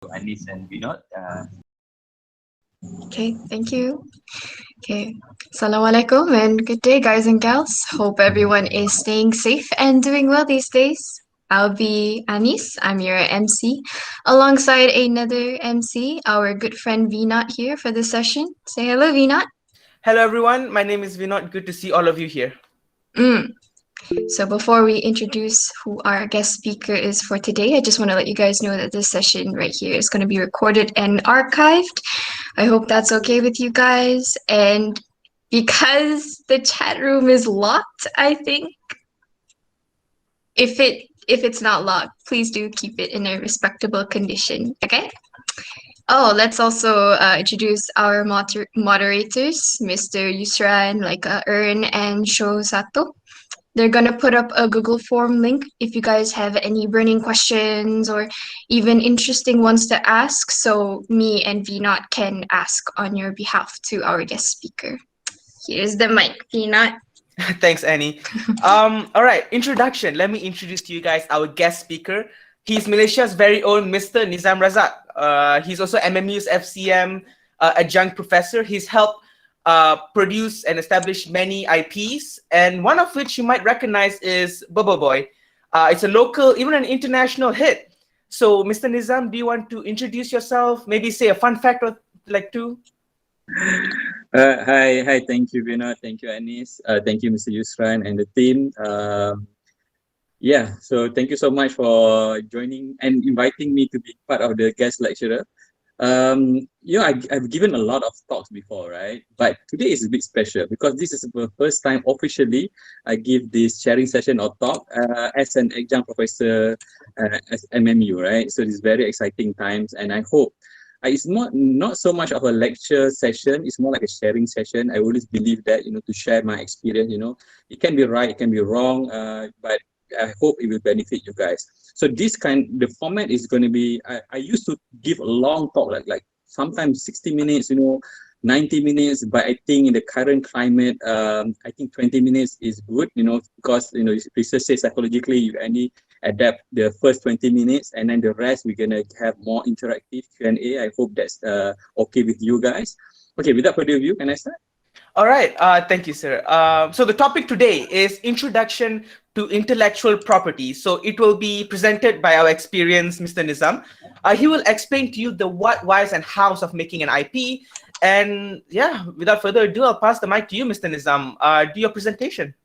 to Anis and Vinod. Okay, thank you. Okay, Assalamualaikum and good day, guys and gals. Hope everyone is staying safe and doing well these days. I'll be Anis, I'm your MC, alongside another MC, our good friend Vinod here for this session. Say hello, Vinod. Hello everyone, my name is Vinod. Good to see all of you here. Mm. So before we introduce who our guest speaker is for today, I just want to let you guys know that this session right here is going to be recorded and archived. I hope that's okay with you guys. And because the chat room is locked, I think if it's not locked, please do keep it in a respectable condition. Okay? Oh, let's also introduce our moderators, Mr. Yusran, Ern, and Sho Sato. They're gonna put up a Google form link if you guys have any burning questions or even interesting ones to ask, so me and Vinod can ask on your behalf to our guest speaker. Here's the mic, Vinod. Thanks, Annie. All right, introduction. Let me introduce to you guys our guest speaker. He's Malaysia's very own Mr. Nizam Razak. He's also MMU's FCM adjunct professor. He's helped produce and establish many IPs, and one of which you might recognize is Bubble Boy. It's a local, even an international hit. So, Mr. Nizam, do you want to introduce yourself? Maybe say a fun fact or like two? Hi, thank you, Vinod. Thank you, Anis. Thank you, Mr. Yusran and the team. So thank you so much for joining and inviting me to be part of the guest lecturer. I've given a lot of talks before, right? But today is a bit special because this is the first time officially I give this sharing session or talk as an adjunct professor at MMU, right? So it's very exciting times, and I hope it's not so much of a lecture session. It's more like a sharing session. I always believe that, to share my experience, it can be right, it can be wrong, but I hope it will benefit you guys. So the format is going to be, I used to give a long talk, like sometimes 60 minutes, 90 minutes, but I think in the current climate, I think 20 minutes is good, because, research says psychologically you only adapt the first 20 minutes and then the rest we're going to have more interactive Q&A. I hope that's okay with you guys. Okay, without further ado, can I start? All right, thank you, sir. So the topic today is Introduction to Intellectual Property. So it will be presented by our experienced Mr. Nizam. He will explain to you the what, whys, and hows of making an IP. And yeah, without further ado, I'll pass the mic to you, Mr. Nizam. Do your presentation.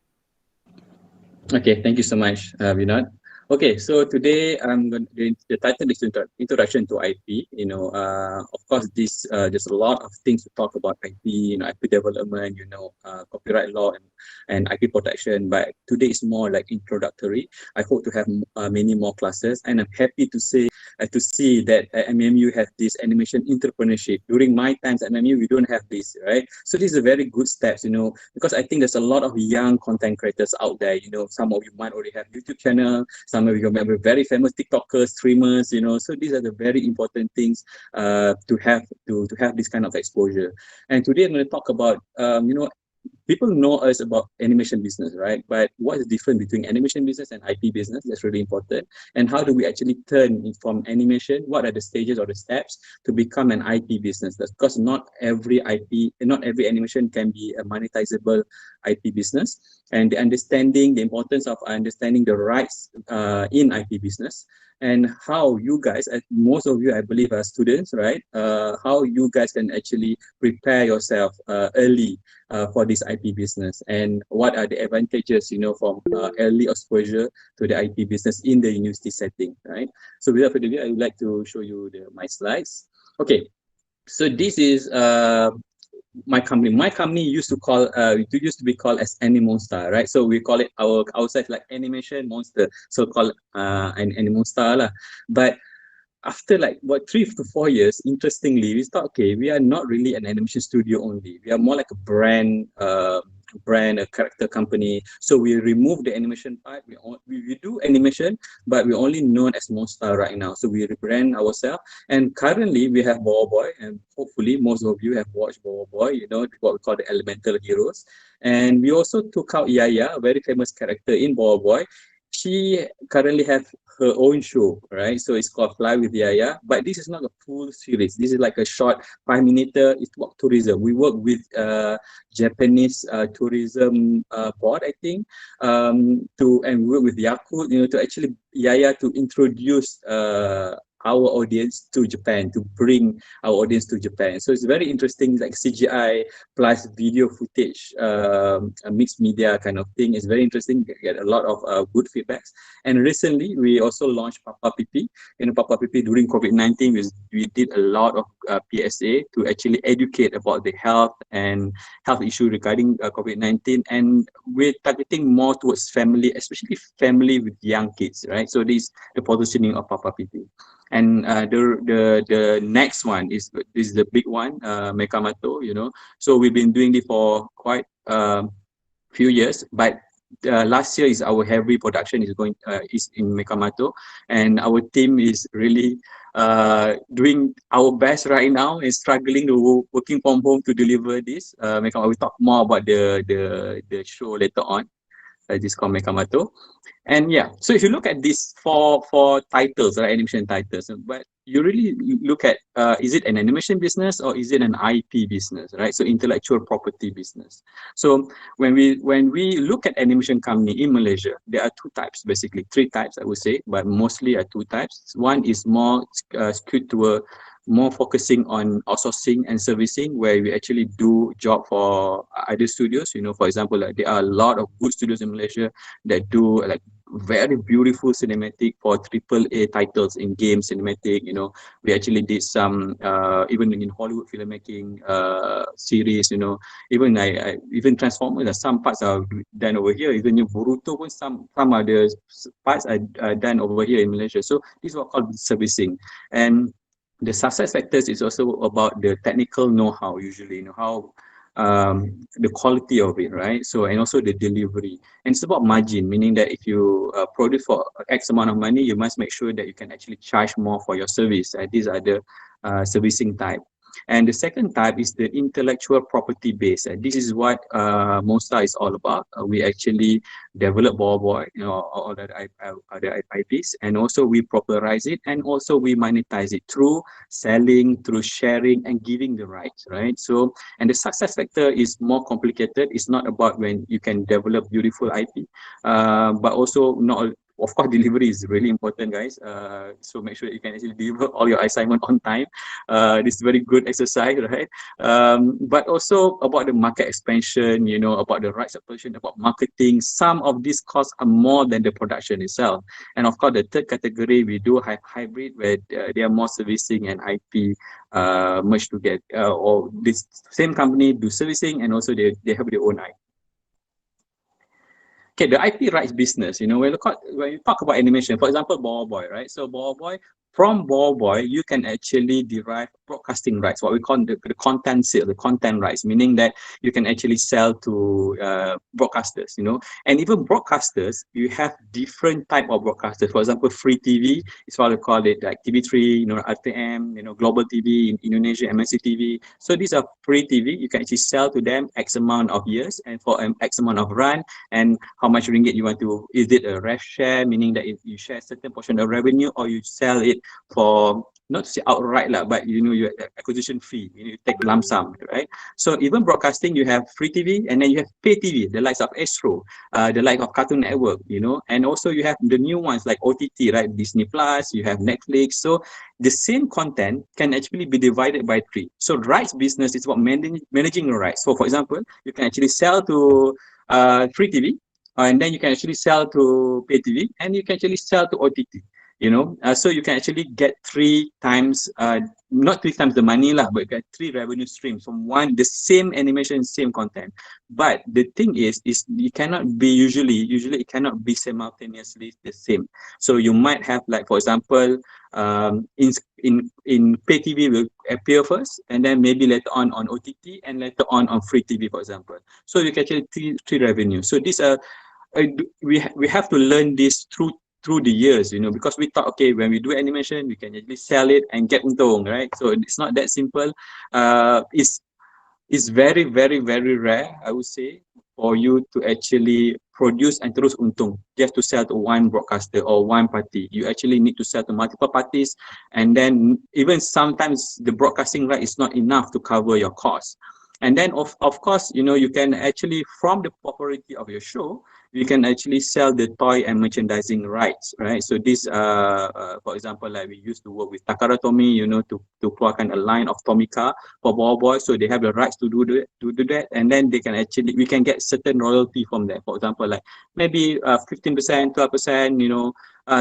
Okay, thank you so much, Vinod. Okay, so today the title is Introduction to IP. Of course, there's a lot of things to talk about IP, IP development, copyright law and IP protection. But today is more like introductory. I hope to have many more classes, and I'm happy to see that MMU has this animation entrepreneurship. During my times at MMU, we don't have this, right? So this is a very good steps, because I think there's a lot of young content creators out there. Some of you might already have YouTube channel. Some of you might be very famous TikTokers, streamers. So these are the very important things to have this kind of exposure. And today I'm going to talk about people know us about animation business, right? But what is different between animation business and IP business? That's really important. And how do we actually turn from animation? What are the stages or the steps to become an IP business? That's because not every animation can be a monetizable IP business. And the importance of understanding the rights in IP business, and how you guys, most of you I believe are students, right? How you guys can actually prepare yourself early for this IP business, and what are the advantages, from early exposure to the IP business in the university setting, right? So without further ado, I would like to show you my slides. Okay, so this is my company. My company used to be called as Animonsta, right? So we call it outside like animation monster, so called Animonsta lah. But after like 3 to 4 years, interestingly, we thought, okay, we are not really an animation studio only. We are more like a brand, a character company. So we remove the animation part. We do animation, but we're only known as Monster right now. So we rebrand ourselves. And currently we have Bow Boy, and hopefully most of you have watched Bow Boy, what we call the elemental heroes. And we also took out Yaya, a very famous character in Bow Boy. she currently have her own show, right? So it's called Fly with Yaya, but this is not a full series. This is like a short 5 minute. It's about tourism. We work with Japanese tourism board, I think, and work with Yakult, to actually Yaya to introduce our audience to Japan, to bring our audience to Japan. So it's very interesting, like CGI plus video footage, a mixed media kind of thing. It's very interesting. Get a lot of good feedbacks. And recently, we also launched Papa PP. Papa PP during COVID-19, we did a lot of PSA to actually educate about the health issue regarding COVID-19, and we're targeting more towards family, especially family with young kids, right? So this is the positioning of Papa PP. And the next one is the big one, Mekamato. So we've been doing it for quite few years, but last year is our heavy production is in Mekamato, and our team is really doing our best right now and struggling to working from home to deliver this. Mekamato, we talk more about the show later on. This called Mekamato. And yeah, so if you look at these four titles, right, animation titles, but you really look at is it an animation business or is it an IP business, right? So intellectual property business. So when we look at animation company in Malaysia, there are two types, basically three types, I would say, but mostly are two types. One is more skewed to more focusing on outsourcing and servicing, where we actually do job for other studios. For example, like there are a lot of good studios in Malaysia that do like very beautiful cinematic for AAA titles in game cinematic. We actually did some even in Hollywood filmmaking series. Even Transformers, some parts are done over here. Even Boruto, some other parts are done over here in Malaysia. So this is what called servicing. And the success factors is also about the technical know-how, usually, how the quality of it, right? So, and also the delivery. And it's about margin, meaning that if you produce for X amount of money, you must make sure that you can actually charge more for your service. These are the servicing type. And the second type is the intellectual property base. This is what Monsta is all about. We actually develop Boy, all the other IPs, and also we popularize it, and also we monetize it through selling, through sharing, and giving the rights, right? So, and the success factor is more complicated. It's not about when you can develop beautiful IP, but also not. Of course, delivery is really important, guys. So make sure you can actually deliver all your assignment on time. This is very good exercise, right? But also about the market expansion, about the rights acquisition, about marketing. Some of these costs are more than the production itself. And of course, the third category, we do have hybrid, where they are more servicing and IP merged together. Or this same company do servicing, and also they have their own IP. Okay, the IP rights business, when you talk about animation, for example, Boy, right? So Boy, from Boy, you can actually derive broadcasting rights, what we call the content sale, the content rights, meaning that you can actually sell to broadcasters, and even broadcasters, you have different type of broadcasters. For example, free TV is what we call it, like TV3, RTM, Global TV in Indonesia, MNC TV. So these are free TV. You can actually sell to them X amount of years and for X amount of run, and how much ringgit you want to, is it a rev share, meaning that if you share a certain portion of revenue, or you sell it for, not to say outright, but your acquisition fee, you take lump sum, right? So even broadcasting, you have free TV, and then you have pay TV, the likes of Astro, the like of Cartoon Network, and also you have the new ones like OTT, right? Disney Plus, you have Netflix. So the same content can actually be divided by three. So rights business is about managing the rights. So for example, you can actually sell to free TV, and then you can actually sell to pay TV, and you can actually sell to OTT. So you can actually get three times, not three times the money, but you get three revenue streams from the same animation, same content. But the thing is it cannot be usually it cannot be simultaneously the same. So you might have, like, for example, in pay TV will appear first, and then maybe later on OTT, and later on free TV, for example. So you can actually three revenue. So these are we have to learn this through the years, because we thought, okay, when we do animation, we can actually sell it and get untung, right? So it's not that simple. It's very, very, very rare, I would say. for you to actually produce and terus untung just to sell to one broadcaster or one party. You actually need to sell to multiple parties, and then even sometimes the broadcasting right is not enough to cover your costs. And then of course, you know, you can actually, from the popularity of your show, you can actually sell the toy and merchandising rights, right? So this, for example, like we used to work with Takara Tomy, you know, to keluarkan a line of Tomica for ball boys, so they have the rights to do that, and then they can actually, we can get certain royalty from that. For example, like maybe 15%, 12%, you know.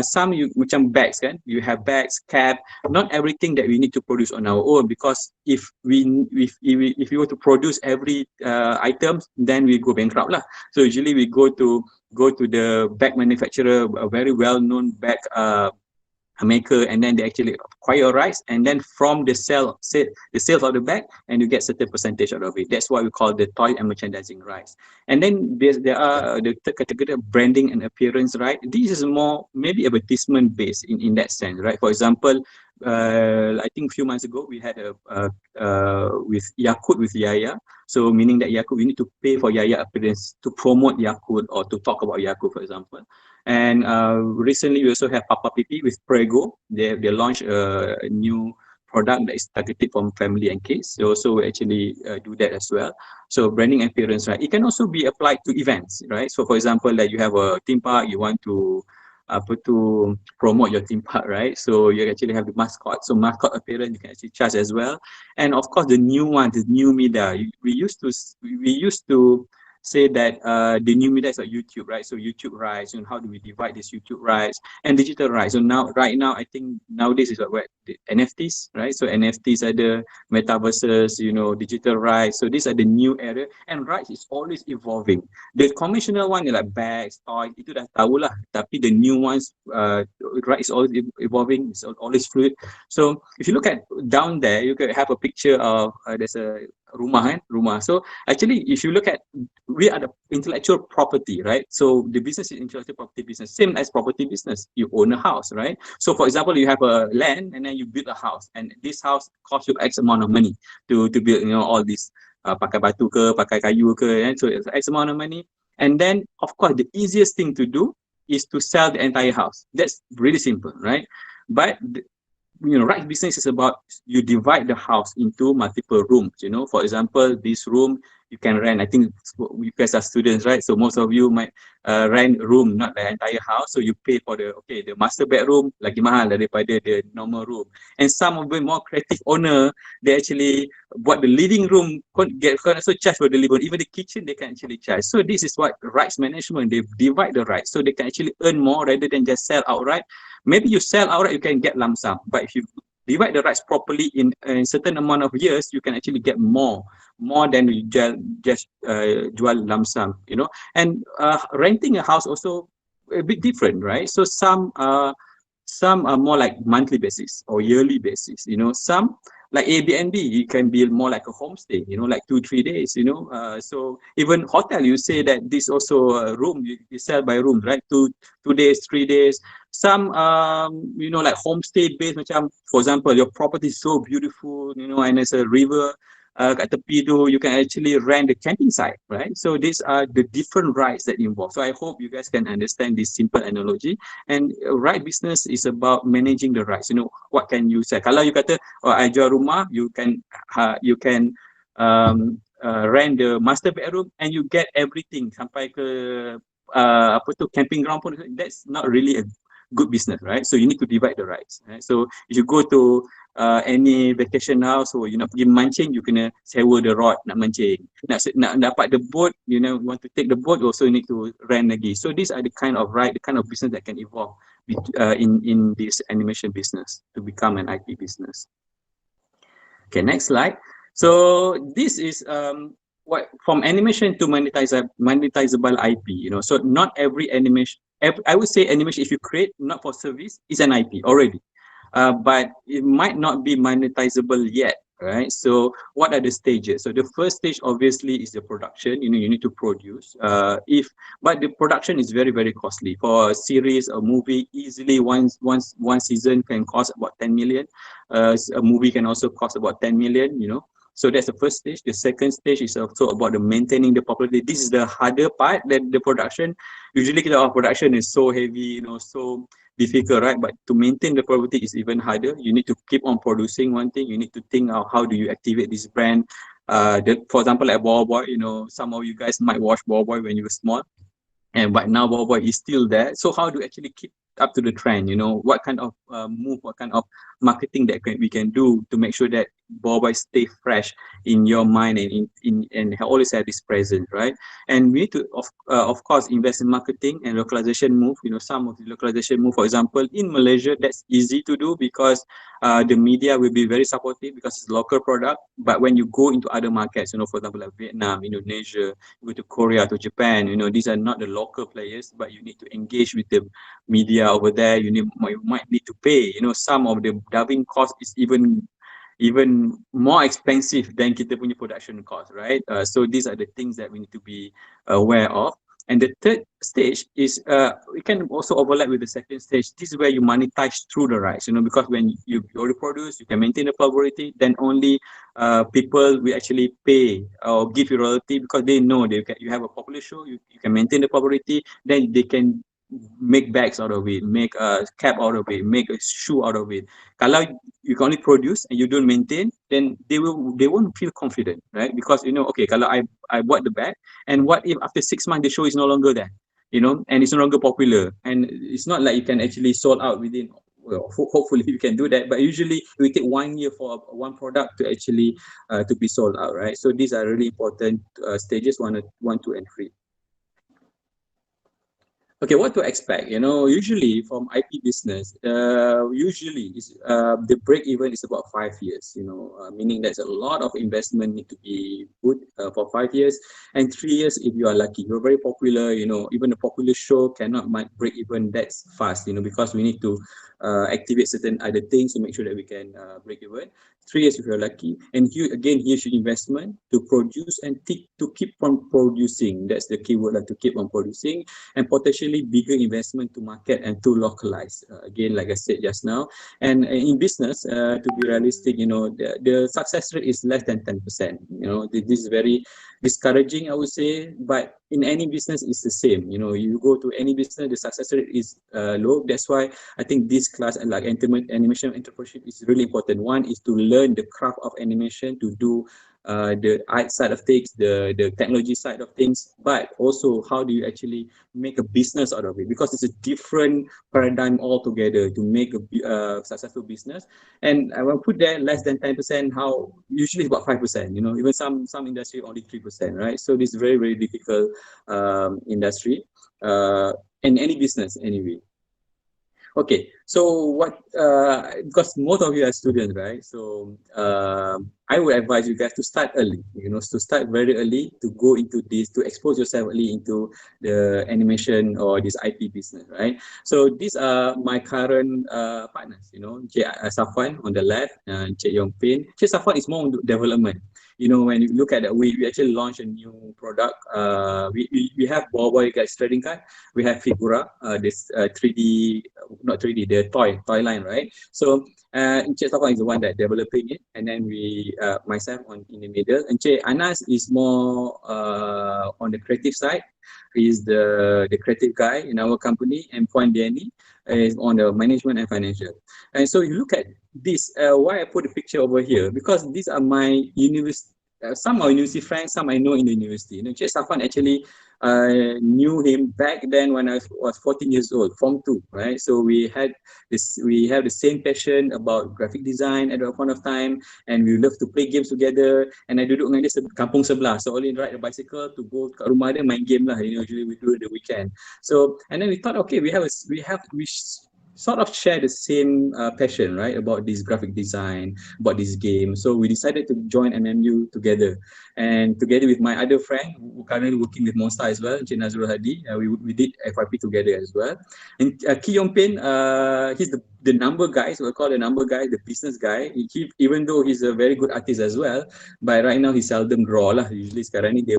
Some you macam bags kan, you have bags, cap, not everything that we need to produce on our own, because if we were to produce every items, then we go bankrupt lah. So usually we go to the bag manufacturer, a very well-known bag maker, and then they actually acquire rights, and then from the sales of the bag, and you get certain percentage out of it. That's what we call the toy and merchandising rights. And then there are the third category of branding and appearance right. This is more maybe advertisement based in that sense, right? For example, I think a few months ago we had with Yakult with Yaya. So meaning that Yakult, we need to pay for Yaya appearance to promote Yakult or to talk about Yakult, for example. And recently we also have Papa Pipi with Prego. They launched a new product that is targeted from family and kids. They also actually do that as well. So branding appearance, right? It can also be applied to events, right? So for example, like you have a theme park, you want to promote your theme park, right? So you actually have the mascot. So mascot appearance, you can actually charge as well. And of course, the new one, the new media. We used to say that the new media is like YouTube, right? So YouTube rights, and how do we divide this YouTube rights and digital rights? So right now, I think nowadays is what the NFTs, right? So NFTs are the metaverses, you know, digital rights. So these are the new area, and rights is always evolving. The conventional one is like bags, toys, itu dah tahu lah. Tapi the new ones, rights is always evolving, it's always fluid. So if you look at down there, you can have a picture of there's a rumah. So actually, if you look at, we are the intellectual property, right? So the business is intellectual property business, same as property business. You own a house, right? So for example, you have a land and then you build a house, and this house costs you X amount of money to build, you know, all this pakai batu ke, pakai kayu ke, and so it's X amount of money. And then of course, the easiest thing to do is to sell the entire house. That's really simple, right? But you know, right business is about you divide the house into multiple rooms. You know, for example, this room you can rent. I think you guys are students, right? So most of you might rent room, not the entire house. So you pay for the master bedroom lagi mahal daripada the normal room. And some of the more creative owner, they actually buat the living room can also charge for the living room. Even the kitchen they can actually charge. So this is what rights management, they divide the rights so they can actually earn more rather than just sell outright. Maybe you sell outright, you can get lump sum, but if you divide the rights properly in a certain amount of years, you can actually get more than you just jual lump sum, you know. And renting a house also a bit different, right? So some are more like monthly basis or yearly basis, you know. Some like Airbnb, you can be more like a homestay, you know, like 2-3 days, you know. So even hotel, you say that this also a room, you sell by room, right? 2 days, 3 days. Some you know, like homestay based, macam for example, your property is so beautiful, you know, and there's a river kat tepi tu, you can actually rent the camping site, right? So these are the different rights that involve. So I hope you guys can understand this simple analogy. And right business is about managing the rights. You know, what can you say? Kalau you kata, oh, I jual rumah, you can rent the master bedroom and you get everything sampai ke apa tu camping ground pun. That's not really a good business, right? So you need to divide the rights, right? So if you go to any vacation house, so you nak pergi mancing, you kena sewa the rod nak mancing. Nak dapat the boat, you know, want to take the boat, also you need to rent lagi. So these are the kind of business that can evolve in this animation business to become an IP business. Okay, next slide. So this is what from animation to monetizable IP. You know, so not every animation. I would say animation, if you create not for service, is an IP already, but it might not be monetizable yet, right? So what are the stages? So the first stage obviously is the production. You know, you need to produce. But the production is very, very costly. For a series, a movie, easily one season can cost about 10 million. A movie can also cost about 10 million. You know. So that's the first stage. The second stage is also about the maintaining the popularity. This is the harder part than the production. Usually our production is so heavy, so difficult, right? But to maintain the popularity is even harder. You need to keep on producing one thing. You need to think of how do you activate this brand. For example, like Boy Boy, some of you guys might watch Boy Boy when you were small, and but now Boy Boy is still there. So how do you actually keep up to the trend? What kind of move, what kind of marketing that we can do to make sure that Boy Boy stay fresh in your mind and and always have this presence, right? And we need to of course invest in marketing and localization move. Some of the localization move, for example, in Malaysia, that's easy to do because the media will be very supportive because it's local product. But when you go into other markets, for example, like Vietnam, Indonesia, go to Korea, to Japan, these are not the local players, but you need to engage with the media over there. You might need to pay. Some of the dubbing cost is even more expensive than kita punya production cost, right? So these are the things that we need to be aware of. And the third stage is we can also overlap with the second stage. This is where you monetize through the rights, because when you already produce, you can maintain the popularity, then only people will actually pay or give you royalty because they know you have a popular show, you can maintain the popularity, then they can make bags out of it, make a cap out of it, make a shoe out of it. Kalau you can only produce and you don't maintain, then they won't feel confident, right? Because okay, kalau I bought the bag, and what if after 6 months the show is no longer there, and it's no longer popular, and it's not like you can actually sold out within. Well, hopefully you can do that, but usually it will take 1 year for one product to actually to be sold out, right? So these are really important stages, one, two, and three. Okay, what to expect? Usually from IP business, usually is the break even is about 5 years. Meaning there's a lot of investment need to be put for 5 years, and 3 years if you are lucky. You're very popular. Even a popular show cannot break even that fast. Because we need to activate certain other things to make sure that we can break even. 3 years if you're lucky, and here's your investment to produce and to keep on producing. That's the keyword, to keep on producing, and potentially bigger investment to market and to localize. Again, like I said just now, and in business, to be realistic, the success rate is less than 10%. This is very discouraging, I would say, but in any business it's the same. You go to any business, the success rate is low. That's why I think this class, like animation entrepreneurship, is really important. One is to learn the craft of animation, to do the art side of things, the technology side of things, but also how do you actually make a business out of it, because it's a different paradigm altogether to make a successful business. And I will put there less than 10%, how usually it's about 5%, even some industry only 3%, right? So this is very, very difficult industry in any business anyway. Okay, so because most of you are students, right? So I would advise you guys to start early, to start very early, to go into this, to expose yourself early into the animation or this IP business, right? So these are my current partners, Cik Safwan on the left, and Cik Yongpin. Cik Safwan is more on development. When you look at it, we actually launched a new product. We have Boy guys trading card. We have Figura, this 3D, not 3D, the toy line, right? So Encik Safwan is the one that developing it, and then myself in the middle. And Encik Anas is more on the creative side. He's the creative guy in our company, and Puan Diani is on the management and financial. And so you look at this, why I put a picture over here, because these are my university, some are university friends, some I know in the university. Cik Safwan actually knew him back then when I was 14 years old, Form 2, right? So we have the same passion about graphic design at that point of time, and we love to play games together. And I duduk dengan dia kampung sebelah, so only ride a bicycle to go kat rumah dia main game lah. Usually we do it the weekend. So and then we thought, okay, we sort of share the same passion, right, about this graphic design, about this game. So we decided to join MMU together, and together with my other friend who currently working with Monsta as well, Encik Nazrul Hadi, we did FYP together as well. And Ki Yongpin, he's the number guy, so we call the number guy, the business guy. Even though he's a very good artist as well, but right now he seldom draw lah. Usually sekarang ni dia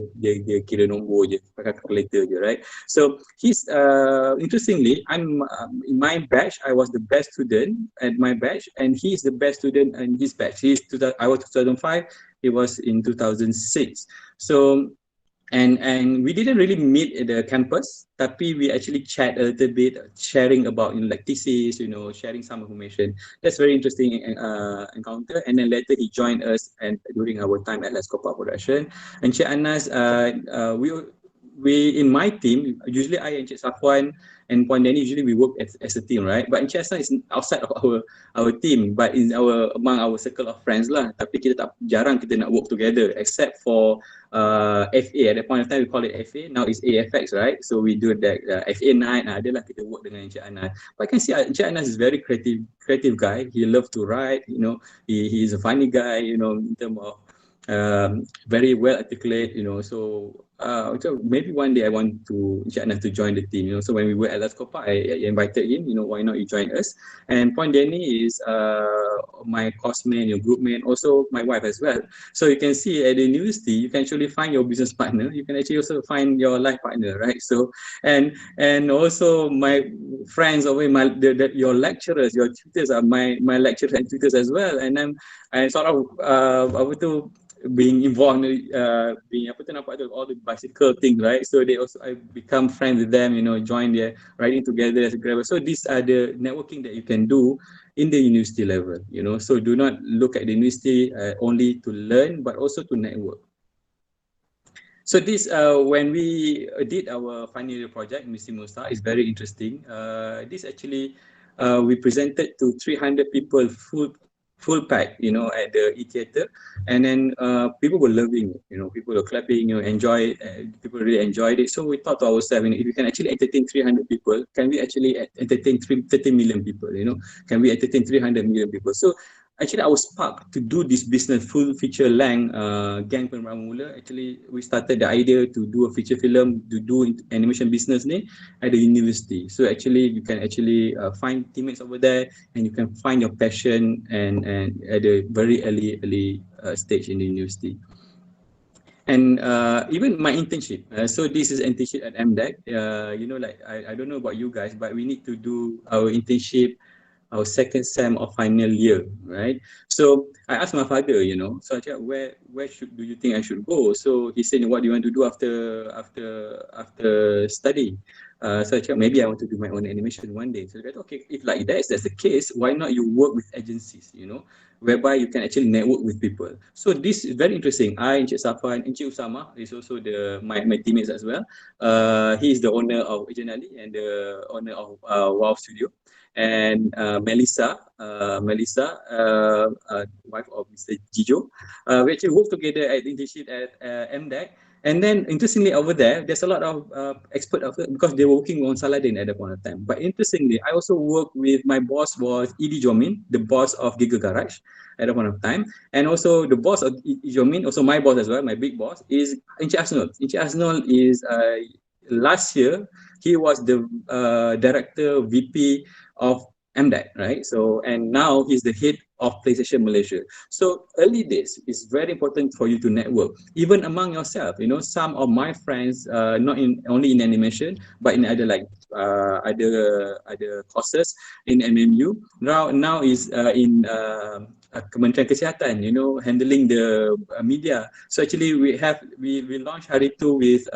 kira nombor je, pakai calculator je, right? So he's interestingly, I'm in my batch, I was the best student at my batch, and he's the best student in his batch. I was 2005, It was in 2006. So and we didn't really meet at the campus, tapi we actually chat a little bit, sharing about like thesis, sharing some information. That's very interesting encounter. And then later he joined us and during our time at Let's Copa Production. And Cik Anas, we in my team, usually I and Cik Safwan and Puan Danny, usually we work as a team, right? But Cik Anas is outside of our team, but in among our circle of friends lah. Tapi jarang kita nak work together, except for FA. At that point of time we call it FA. Now it's AFX, right? So we do that FA night. Adalah kita work dengan Encik Anas. But I can see Encik Anas is very creative guy. He loves to write. He is a funny guy. In terms of very well articulate. So maybe one day I want to Encik Anas to join the team. So when we were at Las Copa, I invited him. Why not you join us? And Puan Danny is my course mate, group mate, also my wife as well. So you can see at the university, you can actually find your business partner. You can actually also find your life partner, right? So and also my friends over your lecturers, your tutors are my lecturers and tutors as well. And I sort of being involved being all the bicycle things, right? So I become friends with them, join their riding together as a grabber. So these are the networking that you can do in the university level, so do not look at the university only to learn, but also to network. So this when we did our final year project, Multimedia, is very interesting. This actually we presented to 300 people full pack, at the e-theater, and then people were loving it, people were clapping, enjoy, people really enjoyed it. So we thought to ourselves, if we can actually entertain 300 people, can we actually entertain 30 million people, can we entertain 300 million people? So actually our spark to do this business full feature length Gang Penerangan Mula, actually we started the idea to do a feature film, to do animation business at the university. So actually you can actually find teammates over there, and you can find your passion and at a very early stage in the university. And even my internship. So this is internship at MDEC. I don't know about you guys, but we need to do our internship our second sem of final year, right? So I asked my father, so I said, where do you think I should go? So he said, what do you want to do after study? So I said, maybe I want to do my own animation one day. So I said, okay, if like that's the case, why not you work with agencies, whereby you can actually network with people. So this is very interesting. I, Encik Safan, Encik Usama is also my teammates as well. He is the owner of Originality and the owner of Wow Studio. And Melissa, wife of Mr. Jijo, we actually work together at internship at MDEC. And then interestingly over there, there's a lot of expert because they were working on Saladin at that point of time. But interestingly, I also worked with, my boss was Idi Jomin, the boss of Giga Garage at that point of time. And also the boss of Idi Jomin, also my boss as well, my big boss, is Encik Asnul. Encik Asnul is, last year, he was the director, VP of MDEC, right? So, and now he's the head of PlayStation Malaysia. So early days, it's very important for you to network, even among yourself. Some of my friends, not only in animation, but in other other courses in MMU. Now is in Kementerian Kesihatan, handling the media. So actually we launched Haritu with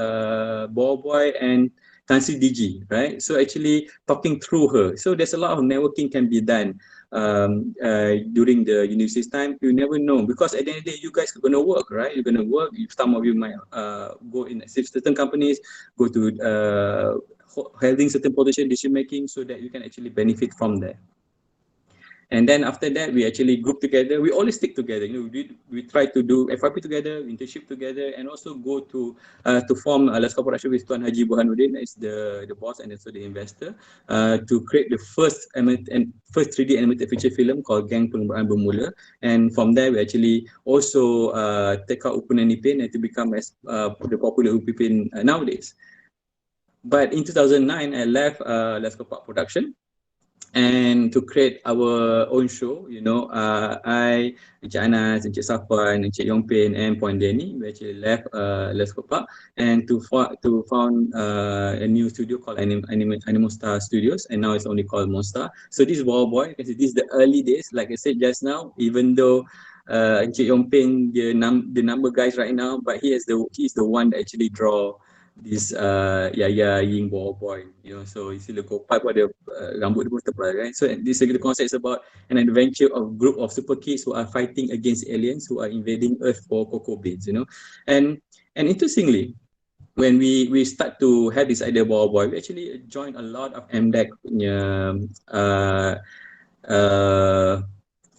Boy and Tansi DG, right? So actually talking through her. So there's a lot of networking can be done during the university time. You never know, because at the end of the day, you guys are going to work, right? You're going to work. Some of you might go in certain companies, go to holding certain position, decision making, so that you can actually benefit from that. And then after that, we actually group together. We always stick together. We try to do FYP together, internship together, and also go to form Let's Copa Production with Tuan Haji Burhanuddin, is the boss and also the investor, to create the first 3D animated feature film called Gang Penerangan Bermula. And from there, we actually also take out Upunan Ipin and to become as the popular Upipin nowadays. But in 2009, I left Let's Copa Production, and to create our own show, I, Encik Anas, Encik Safwan, Encik Yongpin, and Puan Danny, we actually left Let's Copa and to found a new studio called Animonsta Studios, and now it's only called Monsta. So this is Wow Boy. You can see this is the early days. Like I said just now, even though Encik Yong Peng, the number guys right now, but he's the one that actually draw this Yaya Ying boy, so you see the go pipe ada rambut dia pun tebal, right? So this the concept is about an adventure of group of super kids who are fighting against aliens who are invading Earth for cocoa beans, and interestingly, when we start to have this idea about boy, we actually join a lot of MDEC punya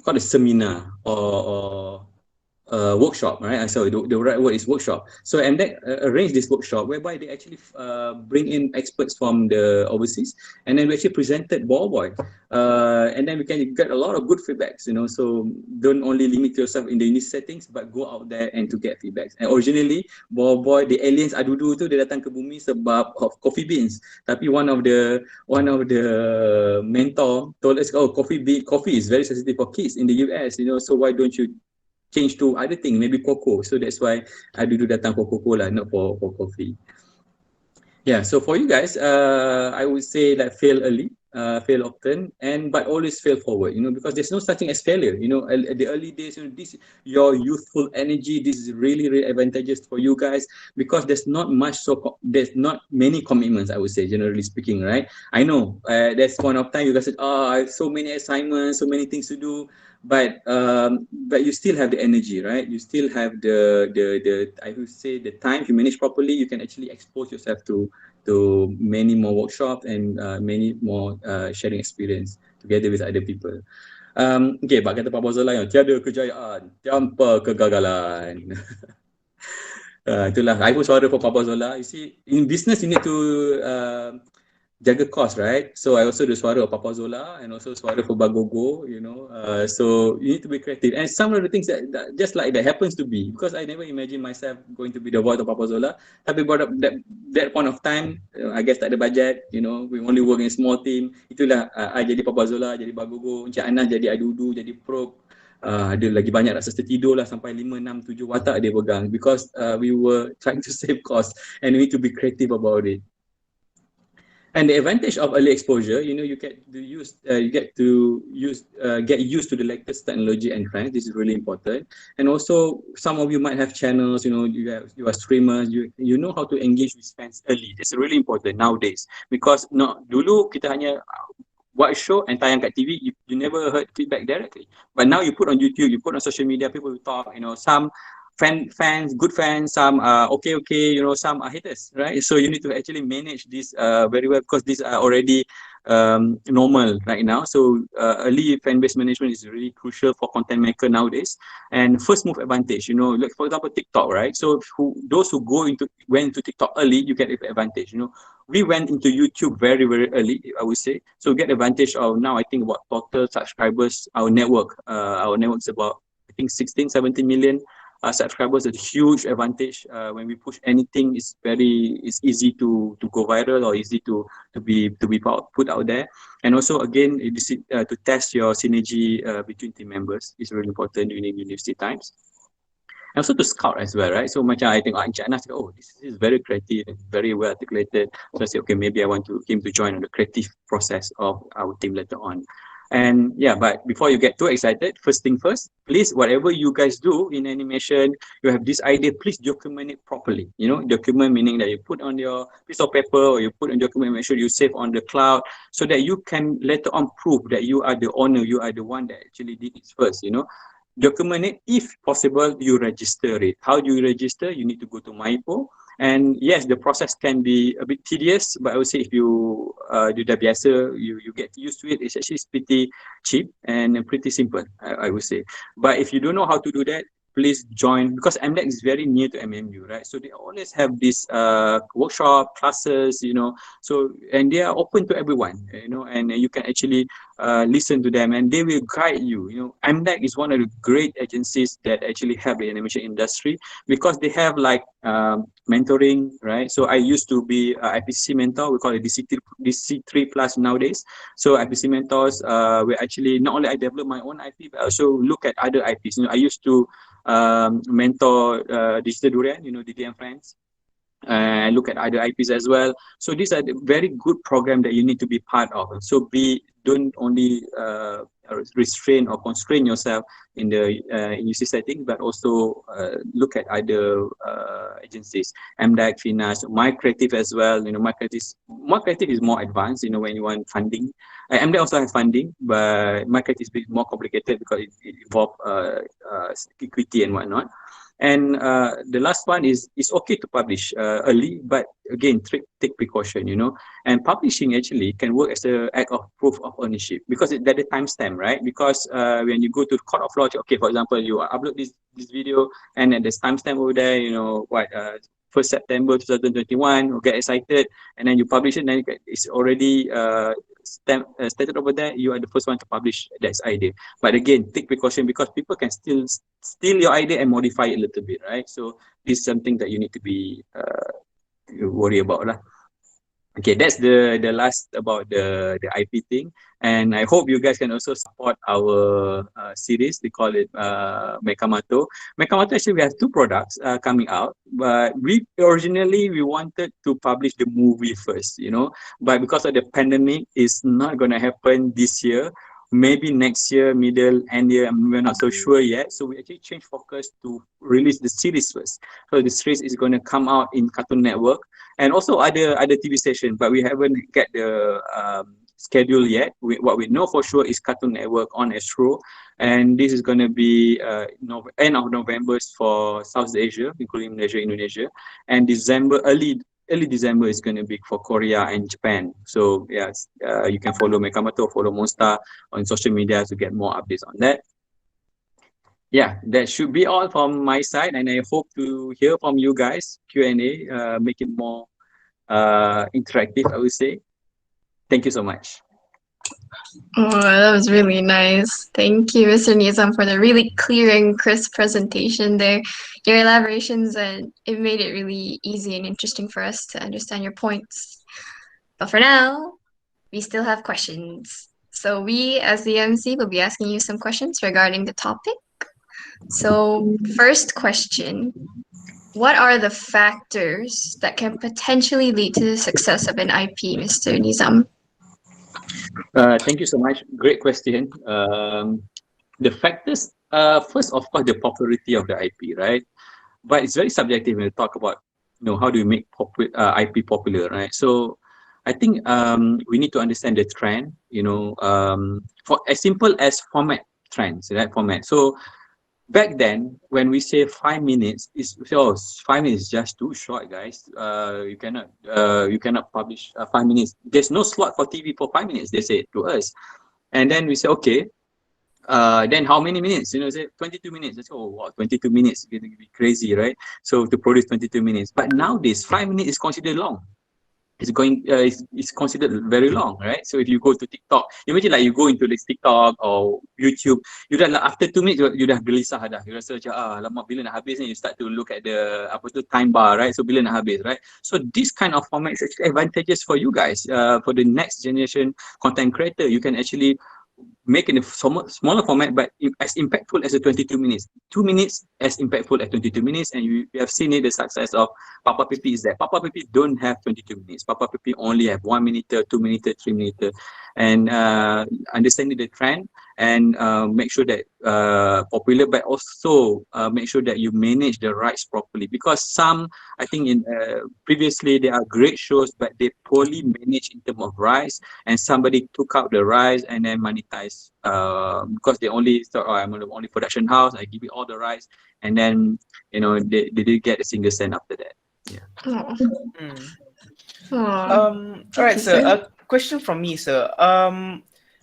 called a seminar or workshop, right? So the right word is workshop. So MDEC arranged this workshop whereby they actually bring in experts from the overseas, and then we actually presented Boy, and then we can get a lot of good feedbacks, So don't only limit yourself in the English settings, but go out there and to get feedbacks. And originally Boy, the aliens adudu tu dia datang ke bumi sebab of coffee beans. Tapi one of the mentor told us, oh, coffee is very sensitive for kids in the US, So why don't you change to other thing, maybe cocoa. So that's why I do datang for Coca-Cola, not for coffee. Yeah, so for you guys, I would say that fail early, fail often, but always fail forward, because there's no such thing as failure. At the early days, this your youthful energy, this is really, really advantageous for you guys, because there's not many commitments, I would say, generally speaking, right? I know there's point of time you guys said, I have so many assignments, so many things to do, but you still have the energy, right? You still have the I would say the time. If you manage properly, you can actually expose yourself to many more workshops and many more sharing experience together with other people. Okay, bak kata Pak Bozola yang tiada kejayaan tanpa kegagalan. Itulah, I pun suara for Pak Bozola. You see, in business you need to jaga cost, right? So I also do suara of Papa Zola and also suara for Bagogo, so you need to be creative. And some of the things that just like that happens to be, because I never imagined myself going to be the voice of Papa Zola. Tapi pada that point of time, I guess tak ada budget, we only work in a small team. Itulah I jadi Papa Zola, jadi Bagogo, Encik Anas jadi Adudu, jadi Probe. Ada lagi banyak rasa tertidur lah sampai 5, 6, 7 watak dia pegang, because we were trying to save cost and we need to be creative about it. And the advantage of early exposure, you get to get used to the latest technology and trends. This is really important. And also, some of you might have channels. You are streamers. You know how to engage with fans early. It's really important nowadays, because dulu kita hanya buat show and tayang kat TV. You never heard feedback directly. But now you put on YouTube, you put on social media, people will talk. Some fans, good fans, some are okay, some are haters, right? So you need to actually manage this very well, because these are already normal right now. So early fan base management is really crucial for content maker nowadays. And first move advantage, like for example TikTok, right? So those who went into TikTok early, you get advantage. We went into YouTube very, very early, I would say. So get advantage of now. I think about total subscribers, our network is about, I think 16, 17 million. Subscribers is a huge advantage. When we push anything, it's easy to go viral, or easy to be put out there. And also again, to test your synergy between team members is really important during university times. And also to scout as well, right? So macam I think Encik Anas, this is very creative and very well articulated. So I say, okay, maybe I want him to join on the creative process of our team later on. And yeah, but before you get too excited, first thing first, please, whatever you guys do in animation, you have this idea, please document it properly. Document meaning that you put on your piece of paper, or you put on document, make sure you save on the cloud, so that you can later on prove that you are the owner, you are the one that actually did it first, Document it. If possible, you register it. How do you register? You need to go to MyPo. And yes, the process can be a bit tedious, but I would say if you do dah biasa, you get used to it. It's actually pretty cheap and pretty simple, I would say. But if you don't know how to do that, please join, because MDEC is very near to MMU, right? So they always have this workshop, classes, so, and they are open to everyone, and you can actually listen to them, and they will guide you. MDEC is one of the great agencies that actually help the animation industry, because they have like mentoring, right? So I used to be IPC mentor. We call it DC3 plus nowadays. So IPC mentors, we actually, not only I develop my own IP, but also look at other IPs. I used to mentor Digital Durian, Didi and Friends. Look at other IPs as well. So these are the very good program that you need to be part of. So don't only restrain or constrain yourself in the UC setting, but also look at other agencies, MDAC, FINAS, My Creative as well. My Creative is more advanced, when you want funding. MDAC also has funding, but My Creative is more complicated because it involves equity and whatnot. And the last one is it's okay to publish early, but again, take precaution, And publishing actually can work as an act of proof of ownership because there's a timestamp, right? Because when you go to the court of law, okay, for example, you upload this video and then there's timestamp over there, 1st September 2021, you get excited, and then you publish it, and then it's already stated over there, you are the first one to publish that idea. But again, take precaution because people can still steal your idea and modify it a little bit, right? So this is something that you need to be worry about lah. Okay, that's the last about the IP thing, and I hope you guys can also support our series. We call it Mekamato. Mekamato, actually we have two products coming out, but we originally wanted to publish the movie first, but because of the pandemic, it's not going to happen this year. Maybe next year, middle, end year, we're not so sure yet. So we actually changed focus to release the series first. So the series is going to come out in Cartoon Network and also other TV stations, but we haven't get the schedule yet. What we know for sure is Cartoon Network on Astro, and this is going to be end of November for South Asia, including Malaysia, Indonesia, and early December is going to be for Korea and Japan. So yes, you can follow Mekamato, follow Monsta on social media to get more updates on that. Yeah, that should be all from my side, and I hope to hear from you guys. Q&A, make it more interactive, I would say. Thank you so much. Oh, that was really nice. Thank you, Mr. Nizam, for the really clear and crisp presentation there. Your elaborations, and it made it really easy and interesting for us to understand your points. But for now, we still have questions. So we, as the MC, will be asking you some questions regarding the topic. So first question, what are the factors that can potentially lead to the success of an IP, Mr. Nizam? Thank you so much. Great question. The factors, first, of course, the popularity of the IP, right? But it's very subjective when you talk about, how do you make IP popular, right? So I think we need to understand the trend, for as simple as format trends, right? Format. So back then, when we say 5 minutes, 5 minutes is just too short, guys. You cannot publish 5 minutes. There's no slot for TV for 5 minutes, they say to us. And then we say, okay, then how many minutes? Say 22 minutes. Let's go, wow, 22 minutes, it's going to be crazy, right? So to produce 22 minutes. But nowadays, 5 minutes is considered long. It's considered very long, right? So if you go to TikTok, imagine like you go into this TikTok or YouTube, you dah after 2 minutes you dah gelisah dah. You rasa macam lama bila nak habis ni, you start to look at the time bar, right? So bila nak habis, right? So this kind of format is actually advantageous for you guys. For the next generation content creator, you can actually make in a smaller format, but as impactful as the 22 minutes. 2 minutes as impactful as 22 minutes, and you have seen it, the success of Papa Pipi is that Papa Pipi don't have 22 minutes. Papa Pipi only have 1 minute, 2 minutes, 3 minutes, and understanding the trend and make sure that popular, but also make sure that you manage the rights properly, because some, I think in previously there are great shows, but they poorly managed in terms of rights, and somebody took out the rights and then monetized because they only thought, I'm the only production house, I give you all the rights, and then they didn't get a single cent after that. Yeah. All right, sir. A question from me, sir.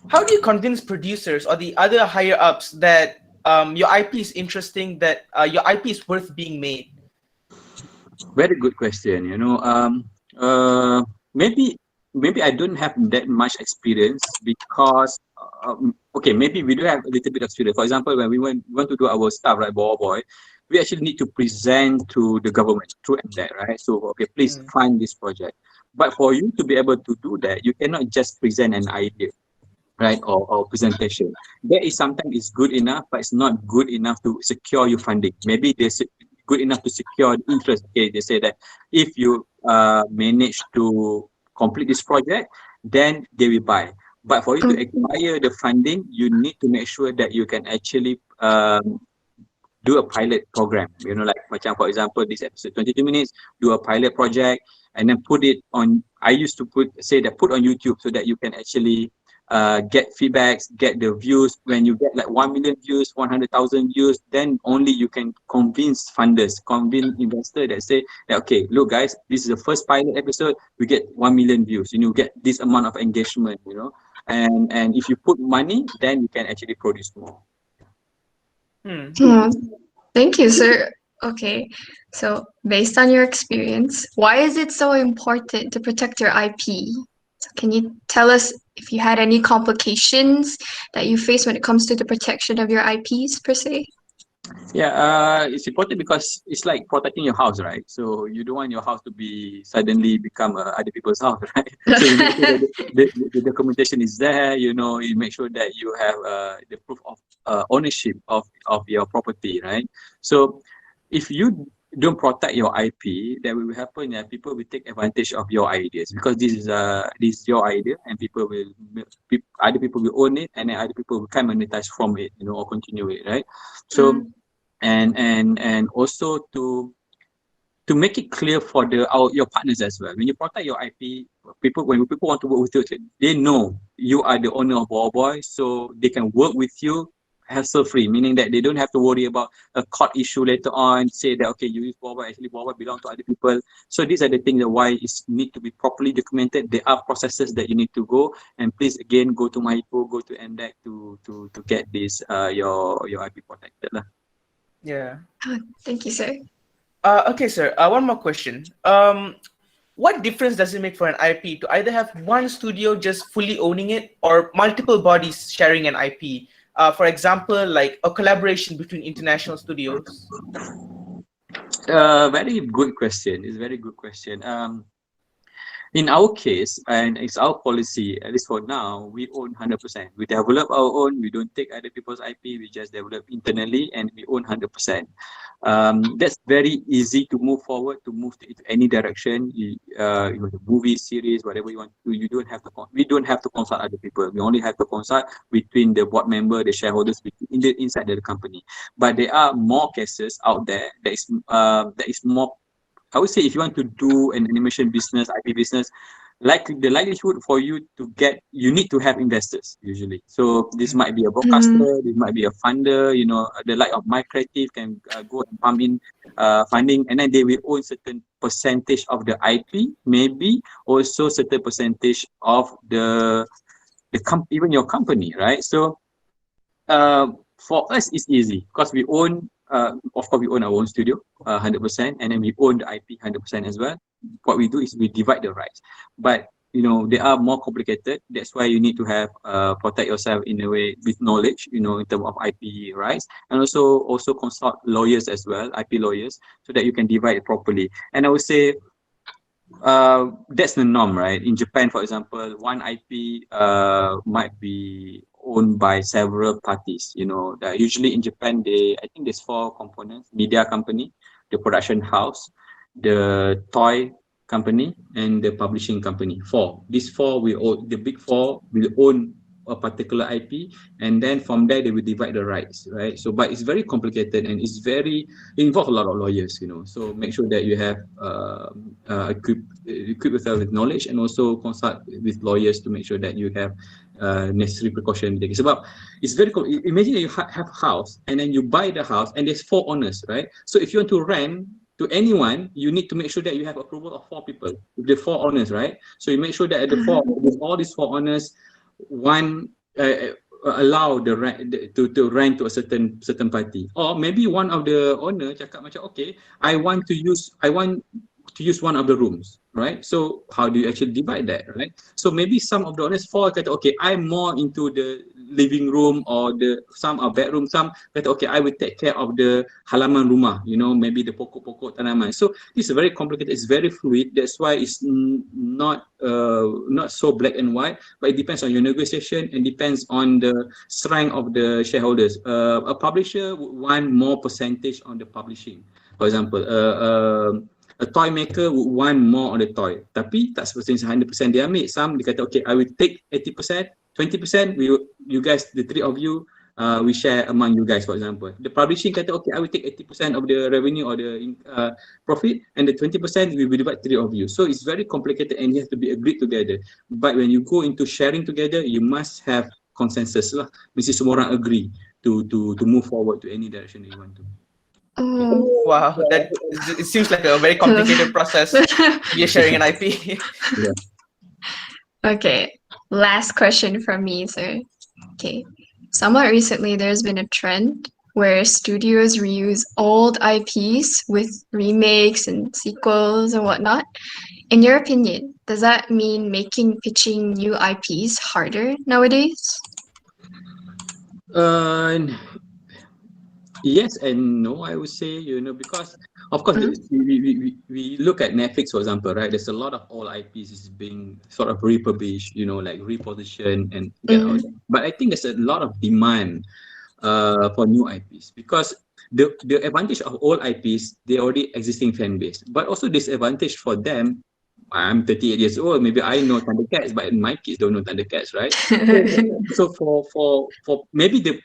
How do you convince producers or the other higher ups that your IP is interesting, that your IP is worth being made? Very good question. Maybe I don't have that much experience because okay, maybe we do have a little bit of experience. For example, when we want to do our stuff, right, boy, we actually need to present to the government through that, right? So okay, please fund this project. But for you to be able to do that, you cannot just present an idea, right, or presentation. That is sometimes is good enough, but it's not good enough to secure your funding. Maybe they good enough to secure the interest. Okay, they say that if you manage to complete this project, then they will buy. But for you to acquire the funding, you need to make sure that you can actually do a pilot program. Like macam for example, this episode 22 minutes, do a pilot project and then put it on. I used to put on YouTube so that you can actually get feedbacks, get the views. When you get like 1 million views, 100,000 views, then only you can convince funders, convince investors that say that, okay, look guys, this is the first pilot episode, we get 1 million views, get this amount of engagement, and if you put money, then you can actually produce more. Thank you, sir. Okay, so based on your experience, why is it so important to protect your IP? So can you tell us if you had any complications that you face when it comes to the protection of your IPs per se? Yeah, it's important because it's like protecting your house, right? So you don't want your house to be suddenly become other people's house, right? So you make sure that the documentation is there. You make sure that you have the proof of ownership of your property, right? So if you don't protect your IP, that will happen that people will take advantage of your ideas, because this is your idea, and other people will own it, and then other people will can monetize from it, or continue it, right? So and also to make it clear for your partners as well. When you protect your IP, when people want to work with you, they know you are the owner of Boy, so they can work with you hassle-free, meaning that they don't have to worry about a court issue later on, say that, okay, you use Boy, actually Boy belong to other people. So these are the things that why it need to be properly documented. There are processes that you need to go, and please again go to Mahipo, go to MDEC to get this your IP protected lah. Yeah. Thank you, sir. Okay, sir. One more question. What difference does it make for an IP to either have one studio just fully owning it or multiple bodies sharing an IP? For example, like a collaboration between international studios. Very good question. It's a very good question. In our case, and it's our policy, at least for now, we own 100%. We develop our own. We don't take other people's IP. We just develop internally, and we own 100%. That's very easy to move forward, to move into any direction. The movie series, whatever you want to do, we don't have to consult other people. We only have to consult between the board member, the shareholders, inside the company. But there are more cases out there that is more. I would say if you want to do an animation business, IP business, like the likelihood for you to get, you need to have investors usually. So this might be a broadcaster, this might be a funder, the like of My Creative can go and pump in funding, and then they will own certain percentage of the IP, maybe also certain percentage of even your company, right? So for us, it's easy because we own. Of course, we own our own studio, 100%, and then we own the IP 100% as well. What we do is we divide the rights, but they are more complicated. That's why you need to have protect yourself in a way with knowledge, in terms of IP rights, and also consult lawyers as well, IP lawyers, so that you can divide it properly. And I would say that's the norm, right? In Japan, for example, one IP might be owned by several parties. Usually in Japan, I think there's 4 components: media company, the production house, the toy company, and the publishing company. 4. These 4 the big 4 will own a particular IP, and then from there they will divide the rights, right? So, but it's very complicated and it involves a lot of lawyers, So make sure that you have equip yourself with knowledge, and also consult with lawyers to make sure that you have necessary precaution. It's very imagine that you have a house, and then you buy the house, and there's 4 owners, right? So if you want to rent to anyone, you need to make sure that you have approval of 4 people, with the 4 owners, right? So you make sure that with all these 4 owners, one allow the rent to rent to a certain party, or maybe one of the owner cakap macam, okay, I want to use one of the rooms, right? So how do you actually divide that, right? So maybe some of the owners kata, okay, I'm more into the living room, or some are bedroom, some kata, okay, I will take care of the halaman rumah, maybe the pokok-pokok tanaman. So it's very complicated, it's very fluid. That's why it's not so black and white, but it depends on your negotiation and depends on the strength of the shareholders. A publisher would want more percentage on the publishing, for example. A toy maker would want more on the toy, tapi tak seperti 100% dia ambil. Some dia kata, okay, I will take 80%, 20% you guys, the three of you, we share among you guys, for example. The publishing kata, okay, I will take 80% of the revenue or the profit, and the 20% we will divide three of you. So it's very complicated and it has to be agreed together. But when you go into sharing together, you must have consensus lah. Mesti semua orang agree to move forward to any direction that you want to. Wow, it seems like a very complicated process. We are sharing an IP. Yeah. Okay, last question from me, sir. Okay, somewhat recently there's been a trend where studios reuse old IPs with remakes and sequels and whatnot. In your opinion, does that mean making pitching new IPs harder nowadays? Yes and no, I would say, because of course we look at Netflix, for example, right? There's a lot of old IPs is being sort of refurbished, like repositioned and get out. But I think there's a lot of demand for new IPs because the advantage of old IPs, they already existing fan base, but also disadvantage for them. I'm 38 years old. Maybe I know Thundercats, but my kids don't know Thundercats, right? So for maybe the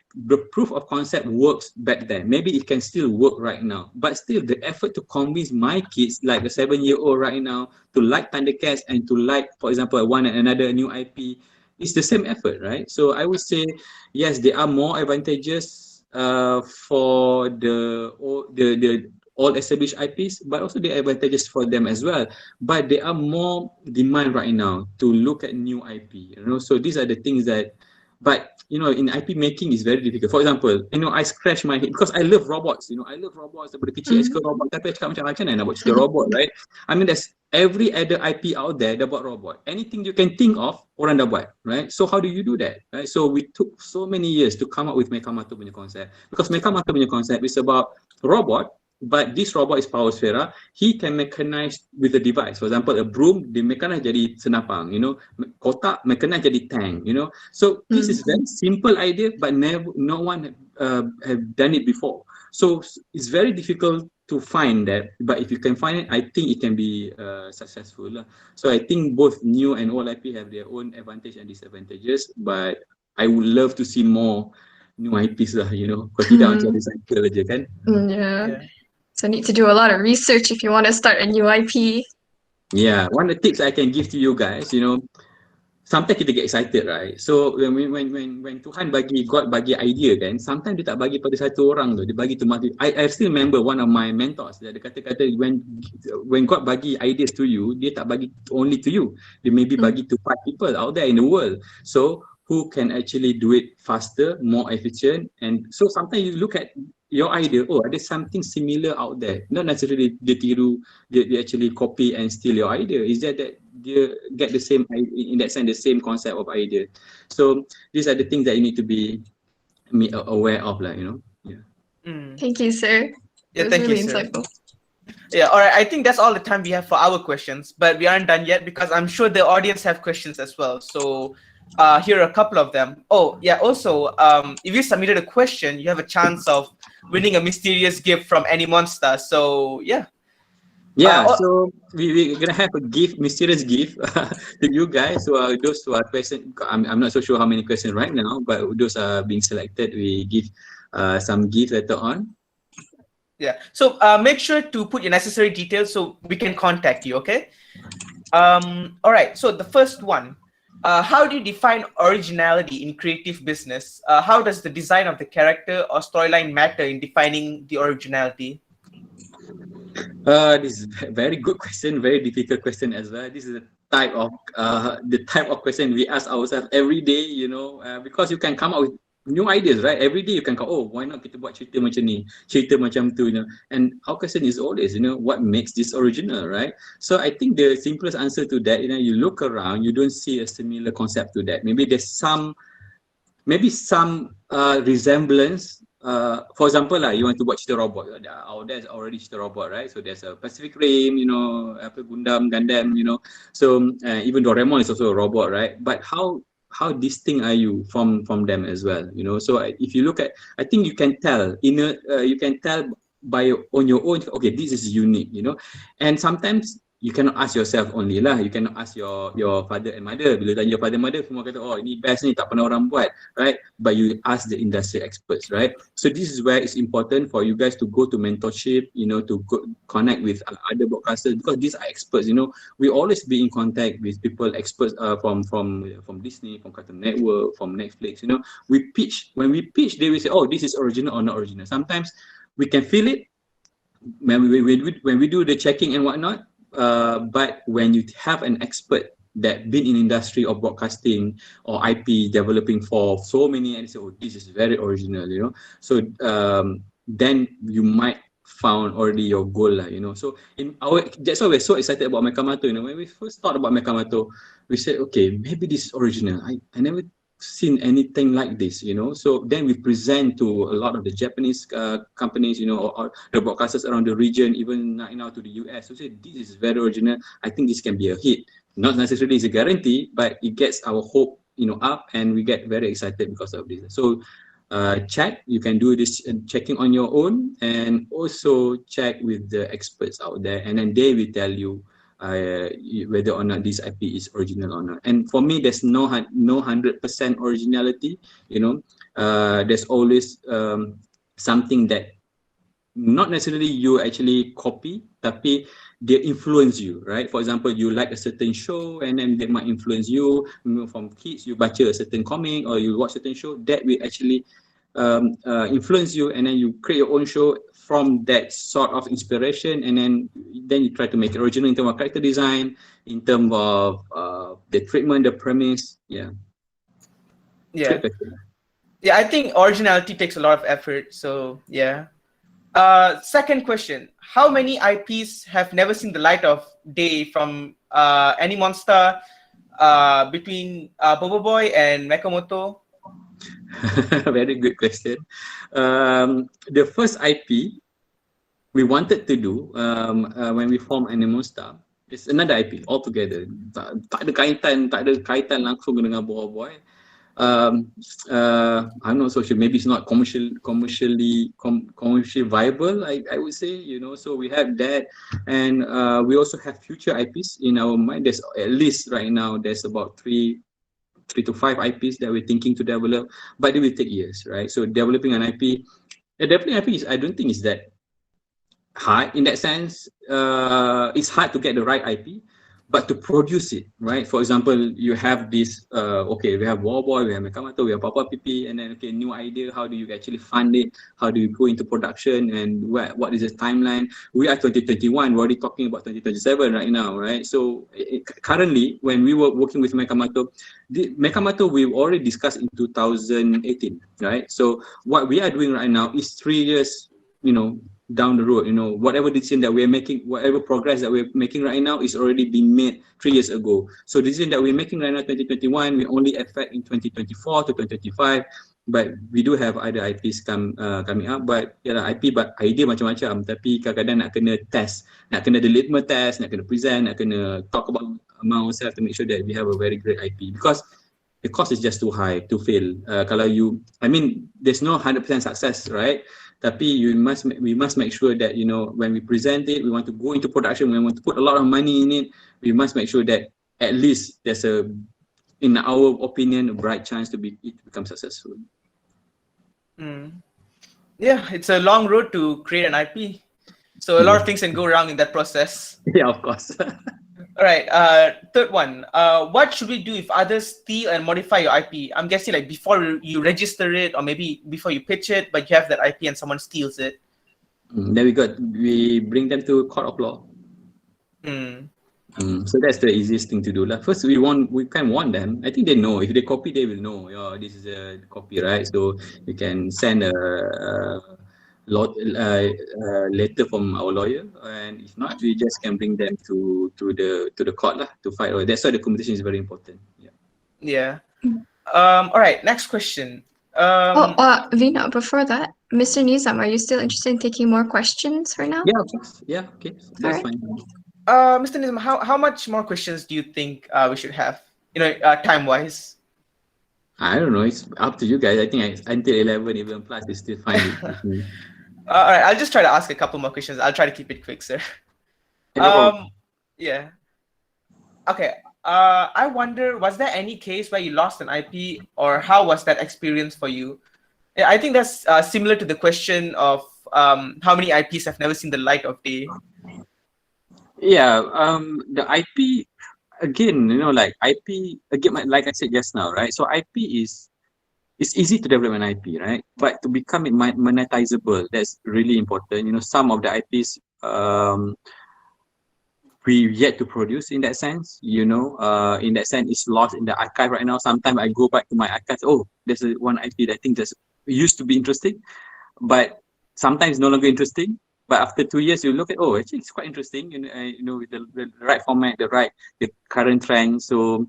proof of concept works back then. Maybe it can still work right now. But still, the effort to convince my kids, like a 7-year-old right now, to like Thundercats and to like, for example, one and another new IP, it's the same effort, right? So I would say yes, there are more advantages for the all established IPs, but also the advantages for them as well. But there are more demand right now to look at new IP. So these are the things that. But in IP making is very difficult. For example, I scratch my head because I love robots. I love robots. Daripada kecil suka robot. Tapi cakap macam nak buat cerita robot, right? I mean, there's every other IP out there that buat robot. Anything you can think of, orang dah buat, right? So how do you do that, right? So we took so many years to come up with Mecha-Mata punya concept because Mecha-Mata punya concept is about robot. But this robot is power sphere. He can mechanize with a device. For example, a broom, dia mechanize jadi senapang. Kotak mechanize jadi tank. So this is very simple idea, but no one have done it before. So it's very difficult to find that. But if you can find it, I think it can be successful. So I think both new and old IP have their own advantage and disadvantages. But I would love to see more new IPs lah. Kalau tidak macam recycle aja kan. Yeah. So need to do a lot of research if you want to start a new IP. Yeah, one of the tips I can give to you guys, sometimes kita get excited, right? So when Tuhan God bagi idea kan, sometimes dia tak bagi pada satu orang tu, dia bagi to multi. I still remember one of my mentors, dia kata when God bagi ideas to you, dia tak bagi only to you. Dia maybe bagi to 5 people out there in the world. So who can actually do it faster, more efficient, and so sometimes you look at your idea, there's something similar out there. Not necessarily dia tiru, dia actually copy and steal your idea. Is that dia get the same, in that sense, the same concept of idea. So these are the things that you need to be aware of, Yeah. Thank you, sir. Yeah, It was thank really you, sir. insightful. Yeah, all right. I think that's all the time we have for our questions, but we aren't done yet because I'm sure the audience have questions as well. So here are a couple of them. Oh, yeah. Also, if you submitted a question, you have a chance of winning a mysterious gift from Animonsta. So yeah. Yeah, so we're gonna have a mysterious gift to you guys. So those who are present, I'm not so sure how many questions right now, but those are being selected. We give some gift later on. Yeah. So make sure to put your necessary details so we can contact you. Okay. All right. So the first one. How do you define originality in creative business? How does the design of the character or storyline matter in defining the originality? This is a very good question, very difficult question as well. This is the type of question we ask ourselves every day, because you can come up with new ideas, right? Every day you can go, why not kita buat cerita macam ni, cerita macam tu, And our question is always, what makes this original, right? So I think the simplest answer to that, you look around, you don't see a similar concept to that. Maybe there's some resemblance. For example, you want to buat cerita robot. There's already cerita robot, right? So there's a Pacific Rim, Gundam, So even Doraemon is also a robot, right? But how distinct are you from them as well? So if you look at, I think you can tell you can tell on your own. Okay, this is unique. And sometimes you cannot ask yourself only lah. You cannot ask your father and mother. Bila tanya your father and mother, semua kata, oh ini best ni, tak pernah orang buat, right? But you ask the industry experts, right? So this is where it's important for you guys to go to mentorship, to go connect with other broadcasters, because these are experts. We always be in contact with people, experts from Disney, from Cartoon Network, from Netflix. When we pitch, they will say, oh, this is original or not original. Sometimes we can feel it when we do the checking and whatnot. But when you have an expert that been in industry of broadcasting or IP developing for so many, and say, oh, this is very original, So then you might found already your goal lah, So that's why we're so excited about Mekamato. When we first thought about Mekamato, we said, okay, maybe this is original. I never seen anything like this, So then we present to a lot of the Japanese companies, or the broadcasters around the region, even now to the US. So say, this is very original. I think this can be a hit. Not necessarily is a guarantee, but it gets our hope, up, and we get very excited because of this. So check, you can do this checking on your own, and also check with the experts out there, and then they will tell you whether or not this IP is original or not. And for me, there's no 100% originality. There's always something that not necessarily you actually copy, tapi they influence you, right? For example, you like a certain show, and then they might influence you. From kids, you baca a certain comic or you watch a certain show, that will actually influence you, and then you create your own show from that sort of inspiration, and then you try to make it original in terms of character design, in terms of the treatment, the premise. Yeah. I think originality takes a lot of effort. So yeah. Second question: how many IPs have never seen the light of day from Animonsta, between Bobo Boy and Mekamoto? Very good question. The first IP we wanted to do when we formed Animonsta is another IP altogether. Tak ada kaitan langsung dengan Bobo Boy. I'm not so sure. Maybe it's not commercially viable, I would say, So we have that, and we also have future IPs in our mind. There's at least right now there's about three to five IPs that we're thinking to develop, but it will take years, right? So developing an IP, I don't think is that hard in that sense. It's hard to get the right IP, but to produce it, right? For example, you have this, we have Warboy, we have Mekamato, we have Papa Pipi, and then, new idea, how do you actually fund it? How do you go into production, and what is the timeline? We are 2021, we're already talking about 2027 right now, right? So currently, when we were working with Mekamato, we've already discussed in 2018, right? So what we are doing right now is 3 years, down the road, whatever decision that we're making, whatever progress that we're making right now is already been made 3 years ago. So the decision that we're making right now, 2021, we only affect in 2024 to 2025, but we do have other IPs coming up. But IP, but idea macam-macam, tapi kadang-kadang nak kena test, nak kena the litmus test, nak kena present, nak kena talk about among ourselves to make sure that we have a very great IP, because the cost is just too high to fail. There's no 100% success, right? Tapi we must make sure that, when we present it, we want to go into production, we want to put a lot of money in it, we must make sure that at least there's in our opinion, a bright chance it become successful. Yeah, it's a long road to create an IP. So a lot of things can go wrong in that process. Yeah, of course. All right, third one. What should we do if others steal and modify your IP? I'm guessing like before you register it, or maybe before you pitch it, but you have that IP and someone steals it. Then we bring them to court of law. So that's the easiest thing to do. First, we can warn them. I think they know. If they copy, they will know. This is a copyright. So you can send a letter from our lawyer, and if not, we just can bring them to the court to fight. That's why the competition is very important. All right, next question. Vina, before that, Mr. Nizam, are you still interested in taking more questions right now? Yeah, of course. Yeah, okay, that's fine. Mr. Nizam, how much more questions do you think we should have? Time wise. I don't know. It's up to you guys. I think until 11, even plus, is still fine. All right, I'll just try to ask a couple more questions. I'll try to keep it quick, sir. Yeah. Okay. I wonder, was there any case where you lost an IP, or how was that experience for you? Yeah, I think that's similar to the question of how many IPs have never seen the light of day. Yeah, the IP again, like IP again, like I said just now, right? So IP is it's easy to develop an IP, right? But to become it monetizable, that's really important. Some of the IPs we yet to produce in that sense. In that sense, it's lost in the archive right now. Sometimes I go back to my archives. Oh, there's one IP that I think just used to be interesting, but sometimes no longer interesting. But after 2 years, you look at, oh, actually it's quite interesting. With the right format, the current trend. So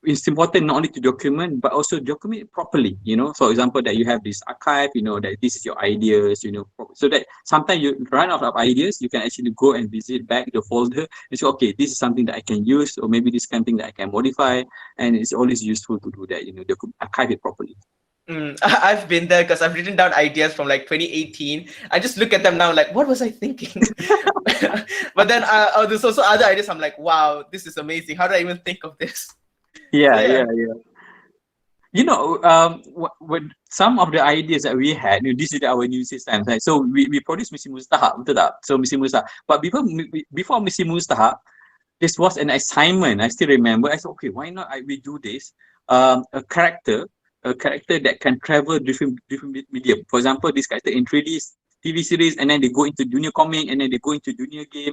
it's important not only to document but also document it properly. For example, that you have this archive, that this is your ideas, so that sometimes you run out of ideas, you can actually go and visit back the folder and say, okay, this is something that I can use, or maybe this is something that I can modify. And it's always useful to do that, archive it properly. I've been there because I've written down ideas from like 2018. I just look at them now like, what was I thinking? But then there's also other ideas. I'm like, wow, this is amazing. How did I even think of this? So Yeah, yeah. yeah. What some of the ideas that we had, this is our new system, right? So we produced Misi Mustahak, betul tak? So Misi Mustahak. But before Misi Mustahak, this was an assignment. I still remember. I said, okay, why not we do this? A character that can travel different medium. For example, this character in 3D TV series, and then they go into junior comic, and then they go into junior game.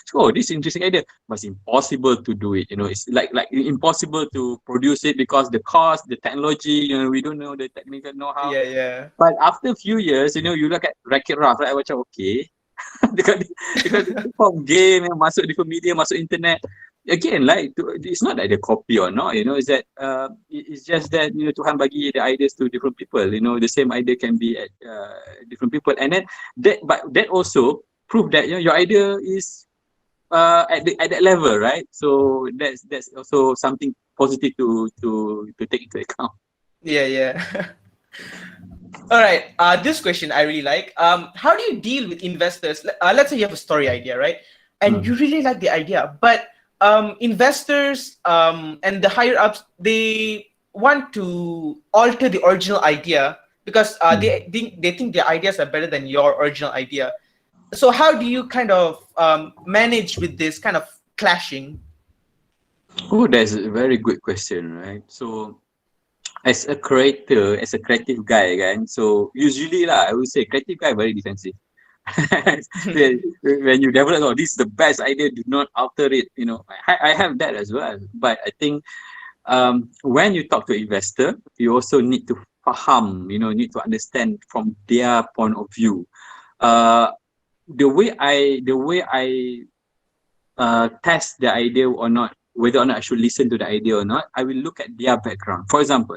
So this is interesting idea, but it's impossible to do it. It's like impossible to produce it because the cost, the technology. We don't know the technical know-how. Yeah, yeah. But after a few years, you look at Wreck-It Ralph, right? Macam okay, because from game yang masuk different media, masuk internet. Again, it's not that they copy or not, it's that it's just that Tuhan bagi the ideas to different people. The same idea can be at different people, and then that also prove that your idea is at that level, right? So that's also something positive to take into account. Yeah, yeah. All right. This question I really like. How do you deal with investors? Let's say you have a story idea, right? And you really like the idea, but investors and the higher ups, they want to alter the original idea because they think their ideas are better than your original idea. So how do you kind of manage with this kind of clashing? Oh, that's a very good question, right? So as a creator, as a creative guy, kan, so usually I would say creative guy very defensive. When you develop, oh, this is the best idea, do not alter it. I have that as well. But I think when you talk to investor, you also need to faham, need to understand from their point of view. The way I test the idea or not, whether or not I should listen to the idea or not, I will look at their background. For example,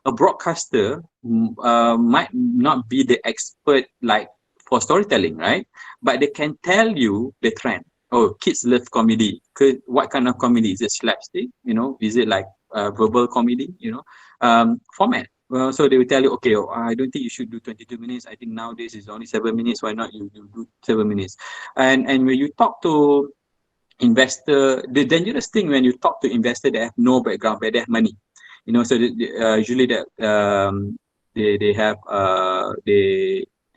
a broadcaster might not be the expert like for storytelling, right? But they can tell you the trend. Oh, kids love comedy. What kind of comedy? Is it slapstick? Is it like verbal comedy? Format. So they will tell you, okay, I don't think you should do 22 minutes. I think nowadays is only 7 minutes. Why not you do 7 minutes? And when you talk to investor, the dangerous thing when you talk to investor that have no background, but they have money, so usually that they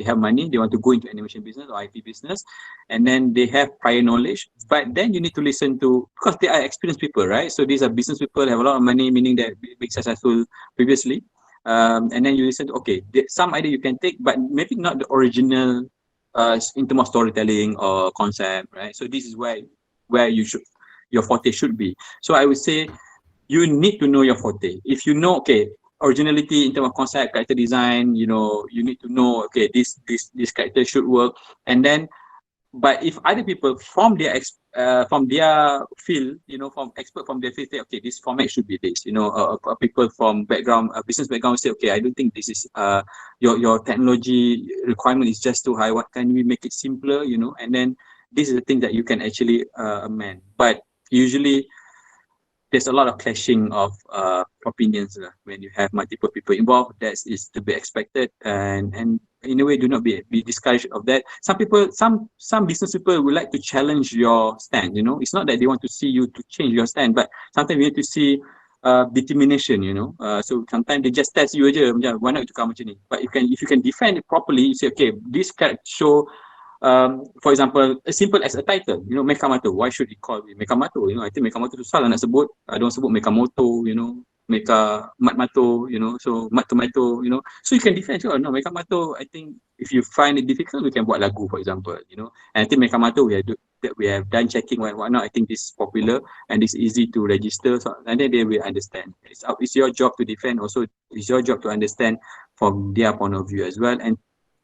have money, they want to go into animation business or IP business, and then they have prior knowledge. But then you need to listen to, because they are experienced people, right? So these are business people, have a lot of money, meaning that big successful previously. And then you listen to, okay, some idea you can take, but maybe not the original in terms of storytelling or concept, right? So this is where your forte should be. So I would say you need to know your forte. If you know, okay, originality in terms of concept, character design, you need to know, okay, this character should work. And then, but if other people from their field, from expert from their field, say, okay, this format should be this. People from business background say, okay, I don't think this is your technology requirement is just too high. What can we make it simpler? And then this is the thing that you can actually amend. But usually there's a lot of clashing of opinions when you have multiple people involved. That is to be expected, and in a way, do not be discouraged of that. Some people, some business people would like to challenge your stand. You know, it's not that they want to see you to change your stand, but sometimes you need to see determination. You know, so sometimes they just test you aja, macam, why not you come macam ni? But if you can defend it properly, you say, okay, this character show. For example, as simple as a title, you know, Mekamato. Why should it call it Mekamato? You know, I think Mekamato tu salah nak sebut. I don't sebut Mekamoto, you know, Meka Matmato, you know, so Mat Tomato, you know. So you can defend, oh no, Mekamato. I think if you find it difficult, we can buat lagu, for example, you know. And I think Mekamato, we have done checking and whatnot. I think this is popular and it's easy to register, so, and then they will understand. It's your job to defend. Also, it's your job to understand from their point of view as well, and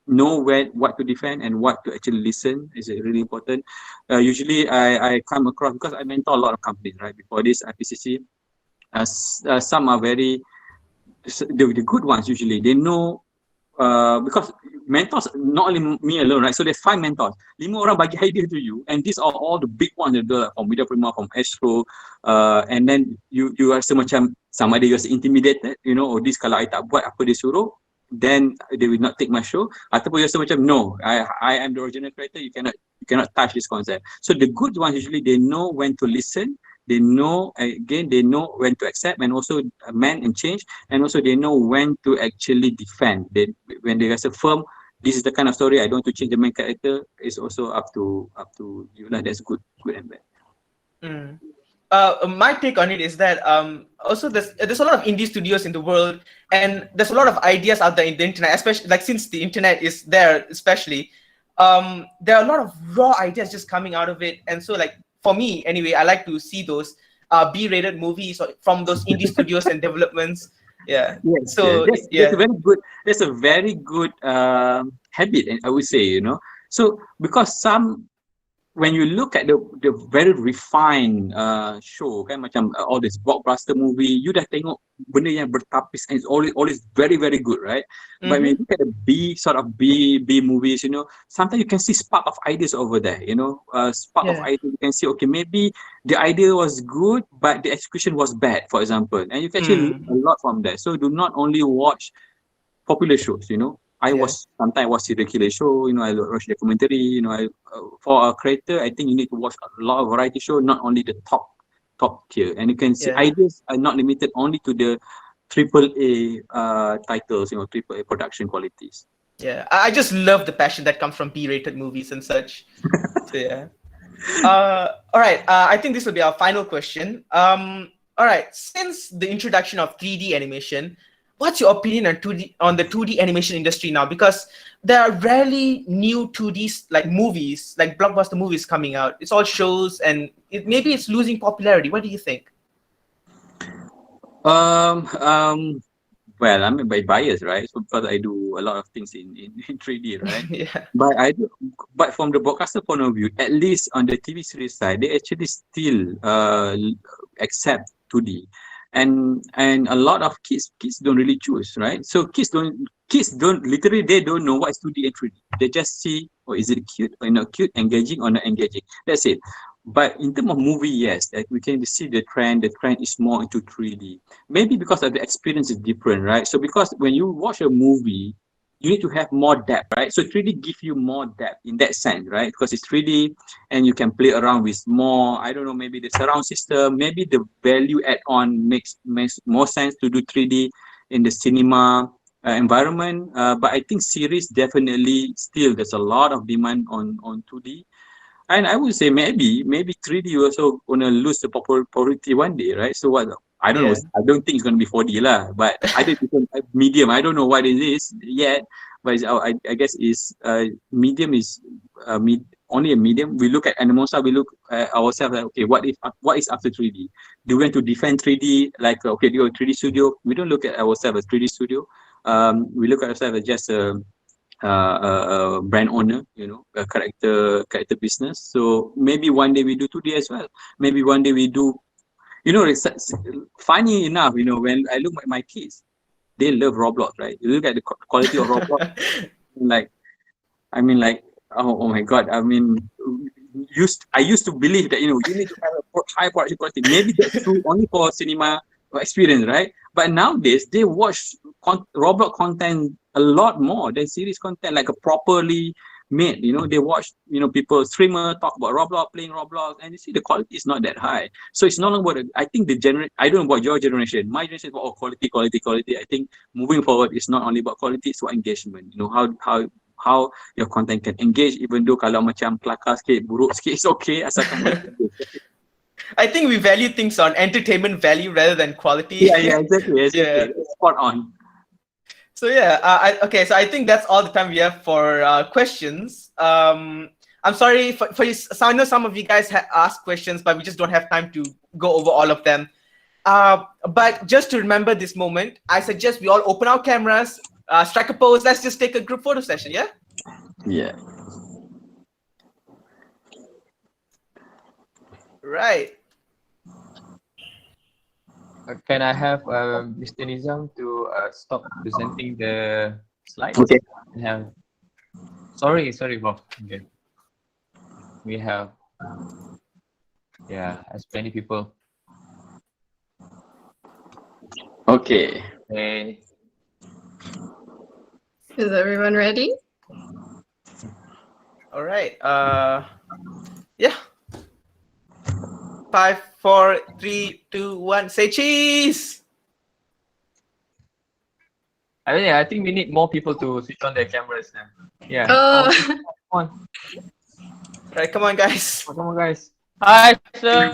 know what to defend and what to actually listen is really important. Usually I come across, because I mentor a lot of companies, right? Before this IPCC, some are very, the good ones usually, they know, because mentors, not only me alone, right? So there's 5 mentors. 5 orang bagi idea to you, and these are all the big ones, from Media Prima, from Astro, and then you rasa macam sama ada you rasa intimidated, you know, this kalau I tak buat apa dia suruh, then they will not take my show. Ataupun you rasa macam, no, I am the original creator, you cannot touch this concept. So the good ones usually, they know when to listen, they know, again, they know when to accept and also amend and change, and also they know when to actually defend. When they rasa firm, this is the kind of story, I don't want to change the main character, it's also up to you lah. That's good and bad. My take on it is that also there's a lot of indie studios in the world, and there's a lot of ideas out there in the internet, especially like since the internet is there, especially there are a lot of raw ideas just coming out of it. And so, like, for me anyway, I like to see those B-rated movies from those indie studios and developments. Yeah. Yes, so that's a very good. That's a very good habit, I would say. You know, so because when you look at the very refined show, kan, macam all this blockbuster movie, you dah tengok benda yang bertapis and it's always very very good, right? But when you look at the B movies, you know, sometimes you can see spark of ideas over there. You know, spark of ideas. You can see, okay, maybe the idea was good, but the execution was bad, for example, and you can actually learn a lot from that. So do not only watch popular shows, you know. Sometimes I watch the killer show, you know, I watch documentary, you know, for a creator, I think you need to watch a lot of variety show, not only the top tier. And you can see ideas are not limited only to the AAA titles, you know, AAA production qualities. Yeah, I just love the passion that comes from B-rated movies and such. So, yeah. All right, I think this will be our final question. All right, since the introduction of 3D animation, what's your opinion on the 2D animation industry now? Because there are rarely new 2D like movies, like blockbuster movies coming out. It's all shows, and maybe it's losing popularity. What do you think? Well, I'm biased, right? So because I do a lot of things in 3D, right? Yeah. But from the broadcaster point of view, at least on the TV series side, they actually still accept 2D. And a lot of kids don't really choose, right? So kids don't literally, they don't know what is 2D and 3D. They just see, oh, is it cute or not cute, engaging or not engaging. That's it. But in terms of movie, yes, we can see the trend. The trend is more into 3D. Maybe because of the experience is different, right? So because when you watch a movie, you need to have more depth, right? So 3D gives you more depth in that sense, right? Because it's 3D and you can play around with more, I don't know, maybe the surround system, maybe the value add-on makes more sense to do 3D in the cinema environment. But I think series definitely still, there's a lot of demand on 2D. And I would say maybe 3D also gonna lose the popularity one day, right? So what? I don't know. I don't think it's gonna be 4D lah. But either different medium. I don't know what it is yet. But I guess is medium is only a medium. We look at Animonsta. We look at ourselves like, okay, what is after 3D? Do we want to defend 3D like okay, do a 3D studio? We don't look at ourselves as 3D studio. We look at ourselves as just a brand owner, you know, a character business. So maybe one day we do 2D as well. Maybe one day we do, you know, it's funny enough, you know, when I look at my kids, they love Roblox, right? You look at the quality of Roblox, like, oh my God. I mean, I used to believe that, you know, you need to have a high production quality. Maybe that's true only for cinema experience, right? But nowadays they watch Roblox content a lot more than series content, like a properly made. They watch people streamer talk about Roblox, playing Roblox, and you see the quality is not that high. So it's no longer I think I don't know about your generation. My generation is about quality, quality, quality. I think moving forward it's not only about quality, it's about engagement. How your content can engage, even though kalau macam kelakar sikit, buruk sikit, it's okay asalkan boleh engage. I think we value things on entertainment value rather than quality. Yeah, exactly. Yeah. Spot on. So yeah, okay. So I think that's all the time we have for questions. I'm sorry for you. So I know some of you guys asked questions, but we just don't have time to go over all of them. But just to remember this moment, I suggest we all open our cameras, strike a pose. Let's just take a group photo session. Yeah. Yeah. Right. Can I have Mr. Nizam to stop presenting the slides? Okay. Sorry, Bob. Okay. We have, as many people. Okay. Hey. Is everyone ready? All right. Yeah. 5, 4, 3, 2, 1. Say cheese. I think we need more people to switch on their cameras now. Yeah. Oh. Come on. All right, come on, guys. Come on, guys. Hi, sir.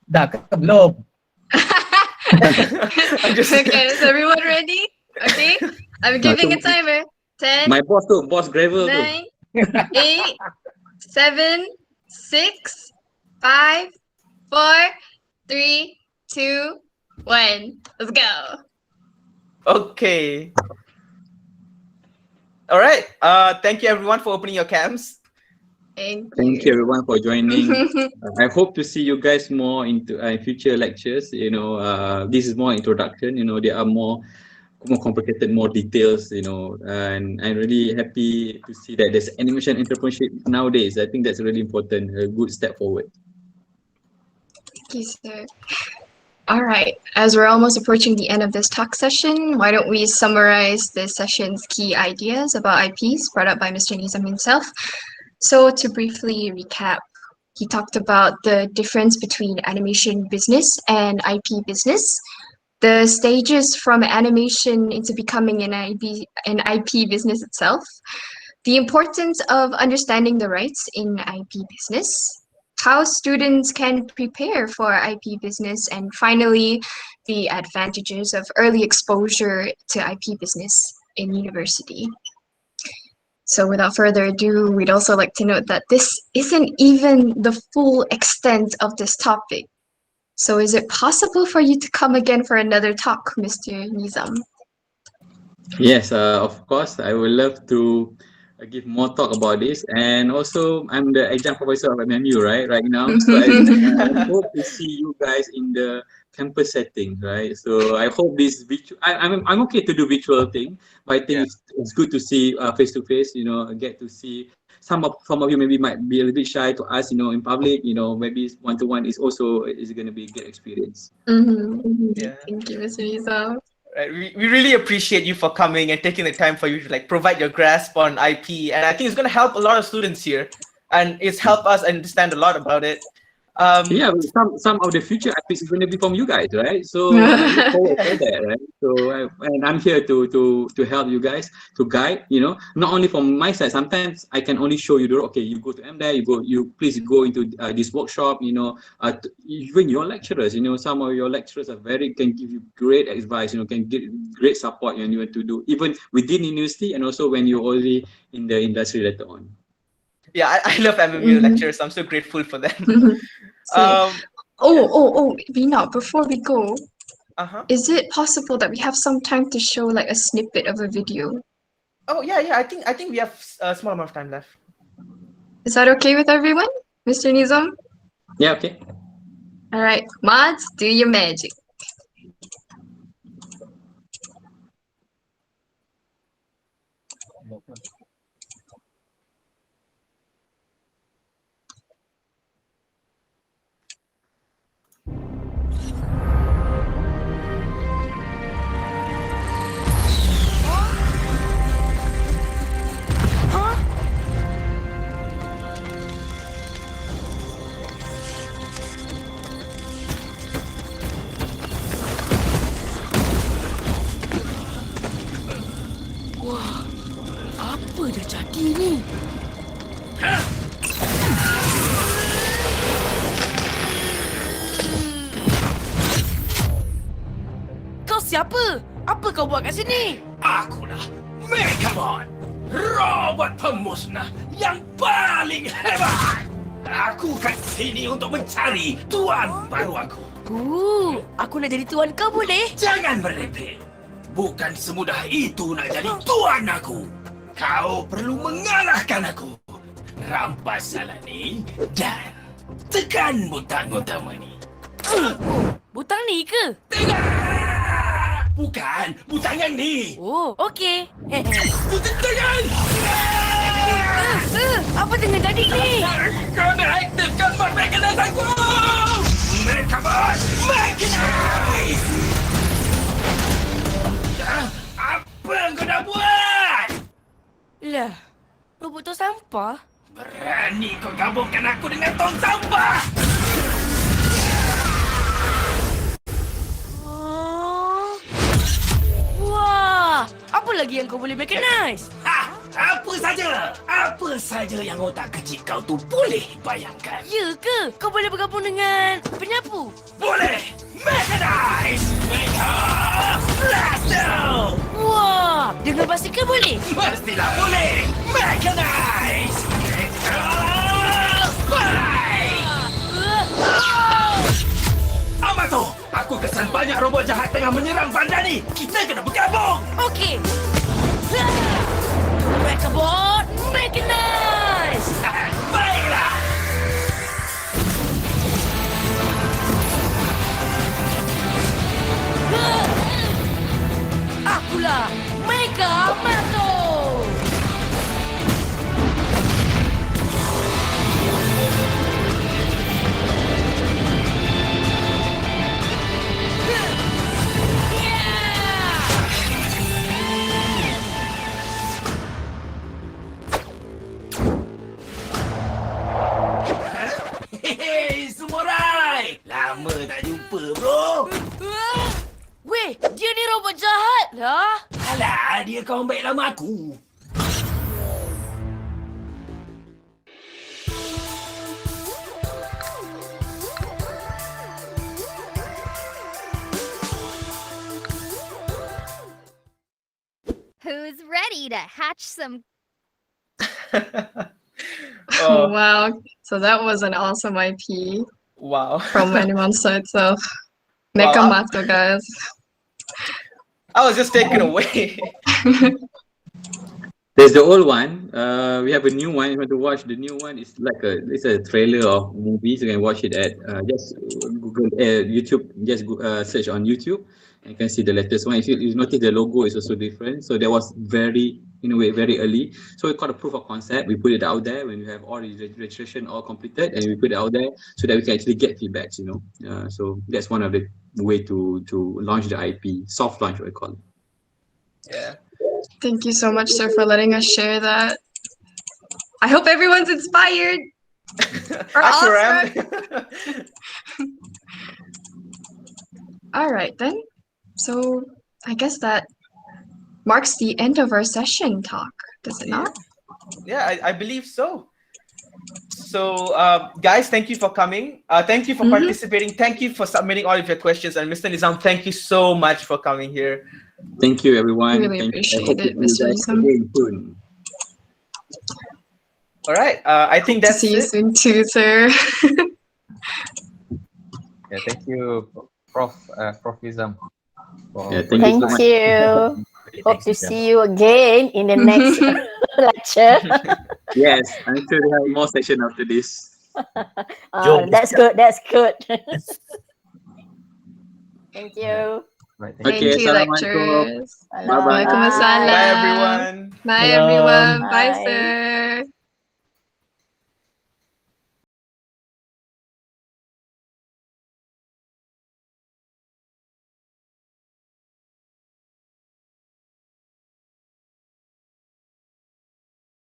Dah ke belum? Okay, is everyone ready? Okay, I'm giving a timer. 10, My boss Gravel 9, 8, 7, 6, 5, 4, 3, 2, 1. Let's go. Okay. All right. Thank you everyone for opening your cams. Thank you everyone for joining. I hope to see you guys more into future lectures. This is more introduction. There are more complicated, more details. And I'm really happy to see that there's animation entrepreneurship nowadays. I think that's really important. A good step forward. Thank you, sir. All right, as we're almost approaching the end of this talk session, why don't we summarize this session's key ideas about IPs brought up by Mr. Nizam himself. So to briefly recap, he talked about the difference between animation business and IP business, the stages from animation into becoming an IP business itself, the importance of understanding the rights in IP business, how students can prepare for IP business, and finally, the advantages of early exposure to IP business in university. So without further ado, we'd also like to note that this isn't even the full extent of this topic. So is it possible for you to come again for another talk, Mr. Nizam? Yes, of course. I would love to give more talk about this. And also, I'm the adjunct professor of MMU, right now. So I hope to see you guys in the campus setting, right? So I hope this I'm okay to do virtual thing, but I think it's good to see face to face. Get to see some of you maybe might be a little bit shy to ask, in public. Maybe one to one is going to be a good experience. Yeah. Thank you, Mr. Nizam. Right. We really appreciate you for coming and taking the time for you to provide your grasp on IP, and I think it's going to help a lot of students here, and it's helped us understand a lot about it. Yeah, some of the future IPs is going to be from you guys, right? So I look forward to that, right? So and I'm here to help you guys, to guide. Not only from my side. Sometimes I can only show you the okay. You go to MDA, you please go into this workshop. Even your lecturers. Some of your lecturers can give you great advice. Can get great support when you want to do even within university and also when you're already in the industry later on. Yeah, I love MMU lecturers. I'm so grateful for them. Vina, before we go, is it possible that we have some time to show like a snippet of a video? Oh yeah. I think we have a small amount of time left. Is that okay with everyone, Mr. Nizam? Yeah, okay. All right, mods, do your magic. Lob. Wah, apa dah jadi ni? Kau siapa? Apa kau buat kat sini? Akulah Megamon, robot pemusnah yang paling hebat. Aku kat sini untuk mencari tuan baru aku. Aku nak jadi tuan kau boleh? Jangan merepek. Bukan semudah itu nak jadi tuan aku. Kau perlu mengalahkan aku. Rampas salah ni dan tekan butang utama ni. Butang ni ke? Bukan, butang yang ni. Oh, okey. Tekan! Apa tengah jadi ni? Kau nak aktifkan mod mekanis aku! Megamon, mekanis! Apa yang kau dah buat? Lah, robot tong sampah? Berani kau gabungkan aku dengan tong sampah! Wah, apa lagi yang kau boleh mechanize? Apa saja yang otak kecil kau tu boleh bayangkan. Ya ke? Kau boleh bergabung dengan penyapu? Boleh! Mechanize! Mega Blaster! Wah, dengan basikal boleh? Pastilah boleh! Mechanize! Mega Fight! Amato! Aku kesan banyak robot jahat tengah menyerang bandar ni! Kita kena bergabung! Okey. Mechabot, mechanize! Baiklah! Akulah Mega Mato! Hei, Samurai! Lama tak jumpa, bro! Weh, dia ni robot jahat lah. Alah, dia kawan baik lama aku. Who's ready to hatch some Oh, wow. So that was an awesome IP Wow. from Animonsta itself. Wow. Nekamato, guys. I was just taken away. There's the old one. We have a new one. If you want to watch the new one, it's a trailer of movies. You can watch it at just Google YouTube. Just search on YouTube, and you can see the latest one. If you notice the logo is also different. So that was very early. So we called a proof of concept. We put it out there when we have all the registration all completed, and we put it out there so that we can actually get feedbacks. So that's one of the way to launch the IP, soft launch, we call it. Yeah. Thank you so much, sir, for letting us share that. I hope everyone's inspired. Or I sure am. awestruck. All right, then. So I guess that marks the end of our session talk, does it not? Yeah, I believe so. So, guys, thank you for coming. Thank you for participating. Thank you for submitting all of your questions. And Mr. Nizam, thank you so much for coming here. Thank you, everyone. Really Thank you. appreciate it, Mr. Nizam. Soon. All right. I think that's See you it. soon too, sir. Yeah, thank you, Prof. Prof. Nizam. Yeah, for- thank you so Thank much. you. Hope Thanks, to Nizam. see you again in the next lecture. Yes, I'm sure we have more session after this. That's good. That's good. Thank you. Right, Thank Okay, you, Assalamualaikum. lecturers. Bye-bye. Waalaikumsalam. Bye everyone. Bye, Salam. everyone. Bye, Bye. sir.